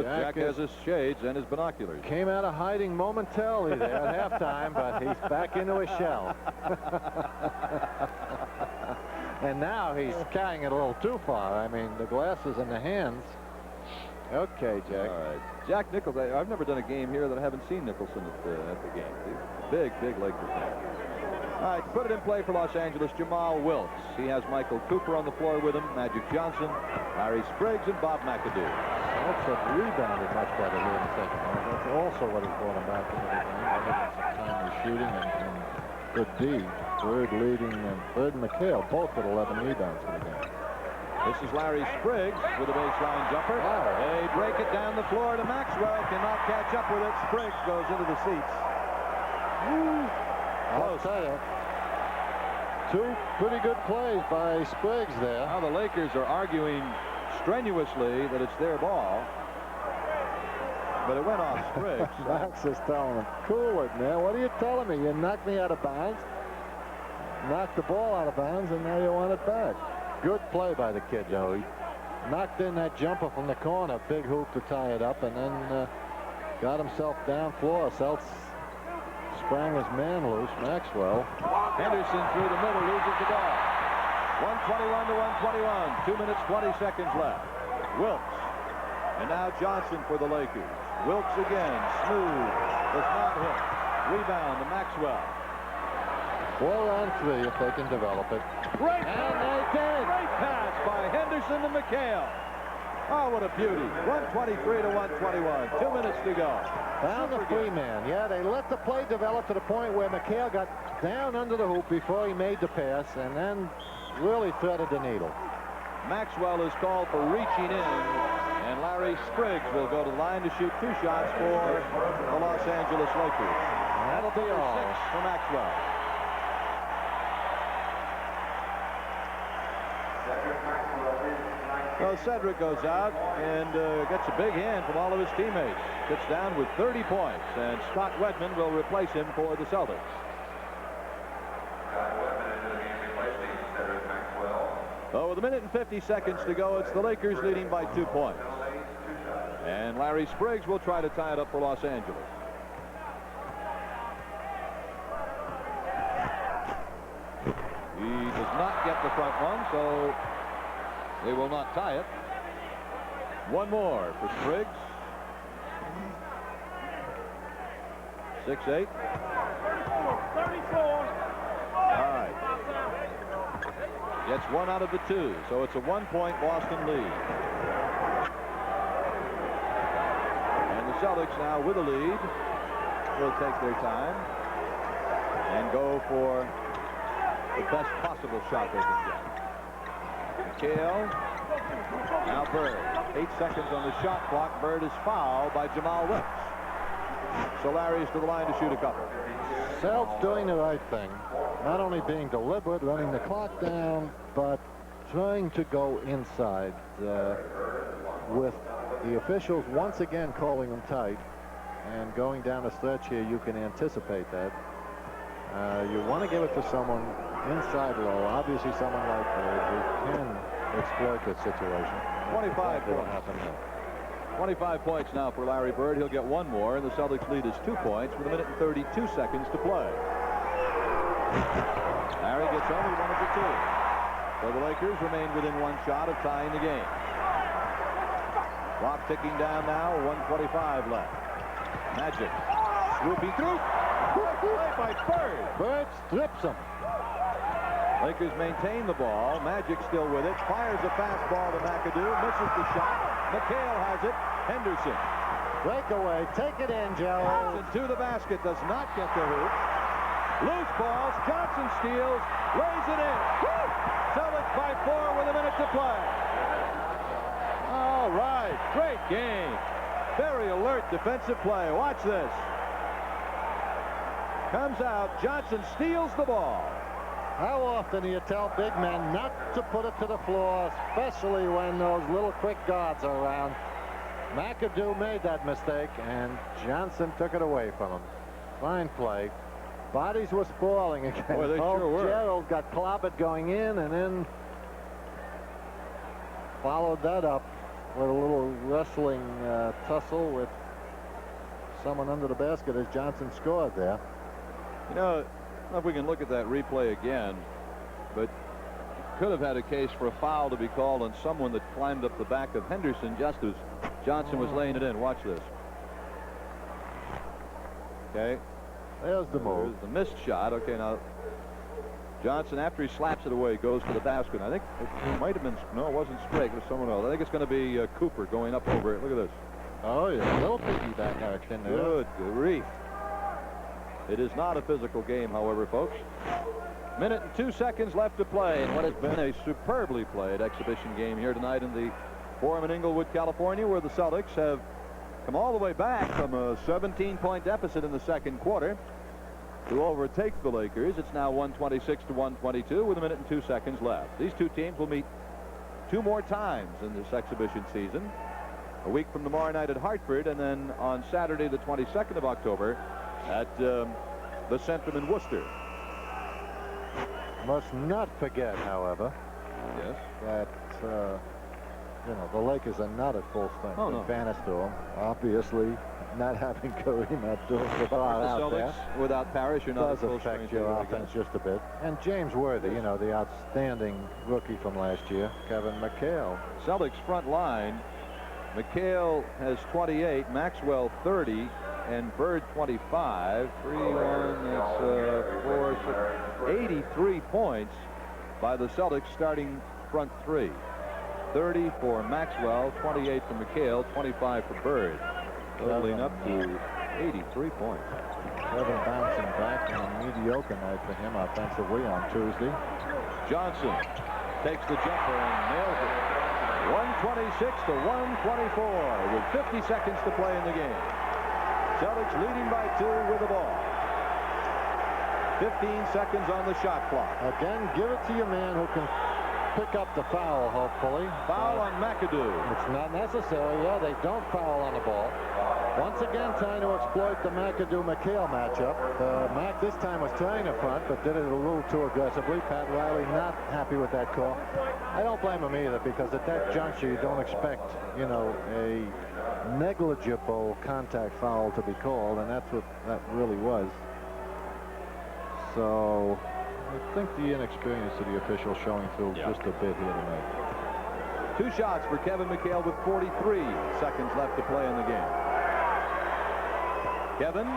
Jack has his shades and his binoculars. Came out of hiding momentarily there at halftime, but he's back into his shell. And now he's carrying it a little too far. I mean, the glasses in the hands. Okay, Jack. All right. Jack Nicholson. I've never done a game here that I haven't seen Nicholson at the game. Big Lakers fan. All right, put it in play for Los Angeles, Jamal Wilkes. He has Michael Cooper on the floor with him, Magic Johnson, Larry Spriggs, and Bob McAdoo. Also rebounded much better here in the second half. That's also what has brought him back into the game. Other than some timely shooting and good D. Bird leading, and Bird and McHale both with 11 rebounds for the game. This is Larry Spriggs with a baseline jumper. They break it down the floor to Maxwell. Cannot catch up with it. Spriggs goes into the seats. I'll tell you, two pretty good plays by Spriggs there. Now the Lakers are arguing strenuously that it's their ball, but it went off Spriggs. Max is telling him, cool it, man. What are you telling me? You knocked me out of bounds, knocked the ball out of bounds, and now you want it back. Good play by the kid, though. He knocked in that jumper from the corner, big hoop to tie it up, and then got himself down floor. Celts sprang his man loose, Maxwell. Henderson through the middle, loses the ball. 121-121. 2 minutes, 20 seconds left. Wilkes. And now Johnson for the Lakers. Wilkes again, smooth, does not hit. Rebound to Maxwell. 4 on 3 if they can develop it. Great And they did. Great pass by Henderson to McHale. Oh, what a beauty. 123-121. 2 minutes to go. Found the free man. Yeah, they let the play develop to the point where McHale got down under the hoop before he made the pass and then really threaded the needle. Maxwell is called for reaching in, and Larry Spriggs will go to the line to shoot 2 shots for the Los Angeles Lakers. That'll be all 6 for Maxwell. Well, Cedric goes out and gets a big hand from all of his teammates. Gets down with 30 points, and Scott Wedman will replace him for the Celtics. Oh, with 1 minute and 50 seconds to go, it's the Lakers leading by 2 points. And Larry Spriggs will try to tie it up for Los Angeles. He does not get the front one, so they will not tie it. One more for Spriggs. 6-8. 34. All right. Gets 1 out of the 2, so it's a 1-point Boston lead. And the Celtics now with a lead will take their time and go for the best possible shot they can get. McHale. Now Bird. 8 seconds on the shot clock. Bird is fouled by Jamal Wilkes. So Larry's to the line to shoot a couple. Celts doing the right thing. Not only being deliberate, running the clock down, but trying to go inside with the officials once again calling them tight. And going down the stretch here, you can anticipate that. You want to give it to someone inside low. Obviously someone like Bird who can exploit this situation. 25 what points. happened there. 25 points now for Larry Bird. He'll get one more, and the Celtics lead is 2 points with 1 minute and 32 seconds to play. Larry gets only one of the two. So the Lakers remain within one shot of tying the game. Clock ticking down now, 1:25 left. Magic swooping through. Good play by Bird. Bird strips him. Lakers maintain the ball. Magic still with it. Fires a fastball to McAdoo. Misses the shot. McHale has it. Henderson. Breakaway. Take it in, Joe. Johnson to the basket. Does not get the hoop. Loose balls. Johnson steals. Lays it in. Woo! Celtics by 4 with 1 minute to play. All right. Great game. Very alert defensive play. Watch this. Comes out. Johnson steals the ball. How often do you tell big men not to put it to the floor, especially when those little quick guards are around? McAdoo made that mistake, and Johnson took it away from him. Fine play. Bodies were sprawling again. Boy, they sure were. Gerald got clobbered going in, and then followed that up with a little wrestling tussle with someone under the basket as Johnson scored there. You know, I don't know if we can look at that replay again, but could have had a case for a foul to be called on someone that climbed up the back of Henderson just as Johnson was laying it in. Watch this. Okay. There's the move. There's the missed shot. Okay, now Johnson, after he slaps it away, goes to the basket. I think it might have been, no, it wasn't Sprague, it was someone else. I think it's going to be Cooper going up over it. Look at this. Oh, yeah, a little piggyback action there. Good grief. It is not a physical game, however, folks. 1 minute and 2 seconds left to play in what has been a superbly played exhibition game here tonight in the Forum in Inglewood, California, where the Celtics have come all the way back from a 17-point deficit in the second quarter to overtake the Lakers. It's now 126 to 122 with 1 minute and 2 seconds left. These two teams will meet 2 more times in this exhibition season. A week from tomorrow night at Hartford, and then on Saturday, the 22nd of October, at the Centrum in Worcester. Must not forget, however, Yes. that you know, the Lakers are not at full strength. Oh, no. In fairness to them, obviously, not having Kareem Abdul-Jabbar out there Without Parrish, you're not does at full affect strength your either, I offense guess. just a bit. And James Worthy, you know, the outstanding rookie from last year, Kevin McHale. Celtics front line. McHale has 28, Maxwell 30, and Bird 25. 3-1, that's 4, 6, 83 points by the Celtics starting front three. 30 for Maxwell, 28 for McHale, 25 for Bird. Totaling up to 83 points. Kevin bouncing back on a mediocre night for him offensively on Tuesday. Johnson takes the jumper and nails it. 126 to 124 with 50 seconds to play in the game. Celtics leading by 2 with the ball. 15 seconds on the shot clock. Again, give it to your man who can pick up the foul, hopefully. Foul on McAdoo. It's not necessary. Yeah, they don't foul on the ball. Once again, trying to exploit the McAdoo-McHale matchup. Mac this time was trying to front, but did it a little too aggressively. Pat Riley not happy with that call. I don't blame him either, because at that juncture, you don't expect, you know, a negligible contact foul to be called, and that's what that really was. So I think the inexperience of the officials showing through just a bit here tonight. 2 shots for Kevin McHale with 43 seconds left to play in the game. Kevin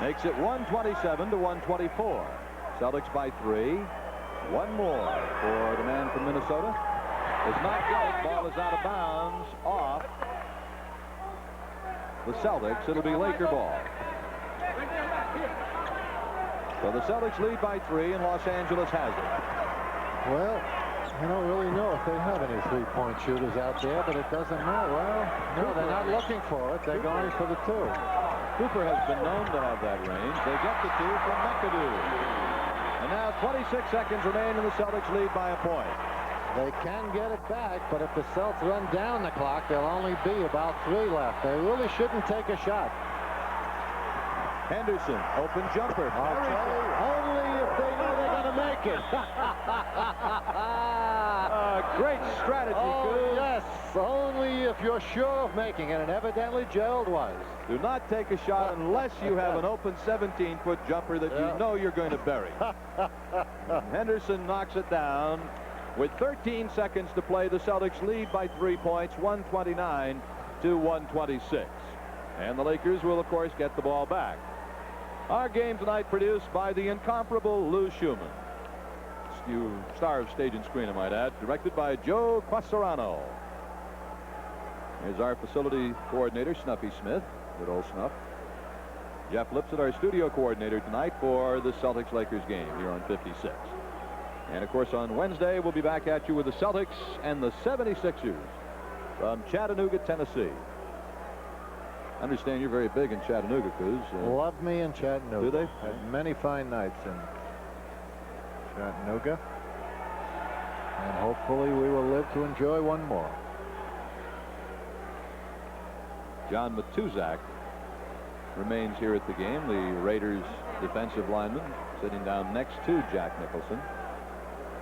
makes it 127 to 124. Celtics by 3. One more for the man from Minnesota. Does not get it. Ball is out of bounds off the Celtics. It'll be Laker ball. So the Celtics lead by 3, and Los Angeles has it. Well, I don't really know if they have any three-point shooters out there, but it doesn't matter. Well, no, they're not looking for it. They're going for the 2. Cooper has been known to have that range. They get the 2 from McAdoo. And now 26 seconds remain, and the Celtics lead by a point. They can get it back, but if the Celtics run down the clock, there'll only be about 3 left. They really shouldn't take a shot. Henderson, open jumper. Only if they know they're going to make it. Great strategy, Coos. Yes, only if you're sure of making it, and evidently Gerald was. Do not take a shot unless you have an open 17-foot jumper that you know you're going to bury. Henderson knocks it down. With 13 seconds to play, the Celtics lead by 3 points, 129 to 126. And the Lakers will, of course, get the ball back. Our game tonight produced by the incomparable Lou Schumann. Star of stage and screen, I might add. Directed by Joe Quasarano. Here's our facility coordinator, Snuffy Smith. Good old Snuff. Jeff Lipsett, our studio coordinator tonight for the Celtics-Lakers game here on 56. And, of course, on Wednesday, we'll be back at you with the Celtics and the 76ers from Chattanooga, Tennessee. I understand you're very big in Chattanooga, Coos. Love me in Chattanooga. Do they? Had many fine nights in Chattanooga. And hopefully we will live to enjoy one more. John Matuzak remains here at the game, the Raiders defensive lineman, sitting down next to Jack Nicholson.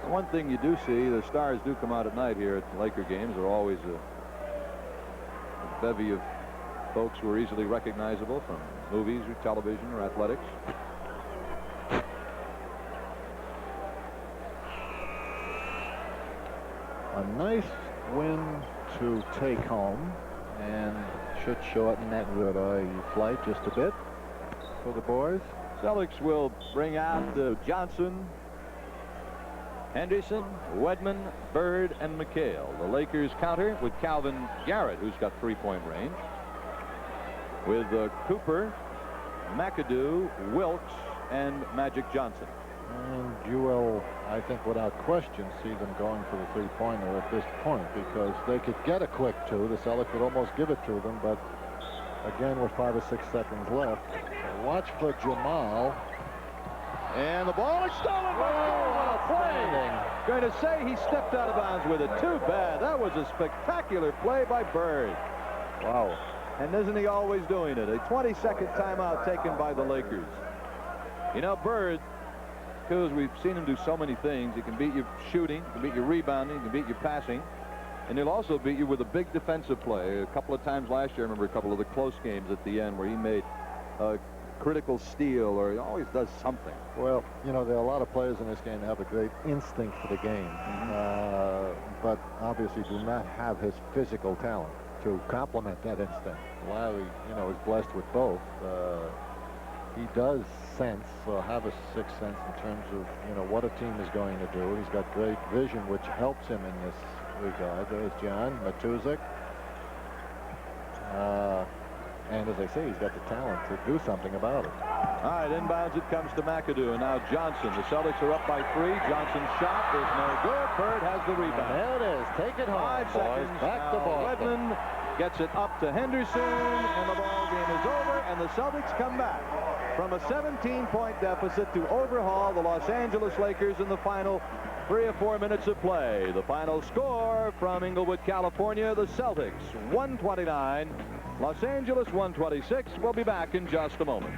One thing you do see, the stars do come out at night here at the Laker games. There are always a bevy of folks who are easily recognizable from movies or television or athletics. A nice win to take home, and should shorten that red-eye flight just a bit for the boys. Celtics will bring out Johnson, Henderson, Wedman, Bird, and McHale. The Lakers counter with Calvin Garrett, who's got three-point range, with Cooper, McAdoo, Wilkes, and Magic Johnson. And you will, I think, without question, see them going for the three-pointer at this point, because they could get a quick two. The Celtics would almost give it to them, but again, with 5 or 6 seconds left, watch for Jamal. And the ball is stolen by Bird. What a play! Going to say he stepped out of bounds with it. Too bad. That was a spectacular play by Bird. Wow. And isn't he always doing it? A 20-second timeout taken by the Lakers. You know, Bird, because we've seen him do so many things. He can beat you shooting, he can beat you rebounding, he can beat you passing, and he'll also beat you with a big defensive play. A couple of times last year, I remember a couple of the close games at the end where he made a critical steal, or he always does something. Well, you know, there are a lot of players in this game that have a great instinct for the game, but obviously do not have his physical talent to complement that instinct. Larry, you know, is blessed with both. He does sense, or have a sixth sense in terms of, you know, what a team is going to do. He's got great vision, which helps him in this regard. There's John Matuzak. And as I say, he's got the talent to do something about it. All right, inbounds it comes to McAdoo, and now Johnson. The Celtics are up by 3. Johnson's shot is no good. Bird has the rebound. And there it is. Take it home, 5 boys. seconds. Back to Boston. Wedman gets it up to Henderson, and the ball game is over, and the Celtics come back from a 17-point deficit to overhaul the Los Angeles Lakers in the final 3 or 4 minutes of play. The final score from Inglewood, California, the Celtics 129, Los Angeles 126. We'll be back in just a moment.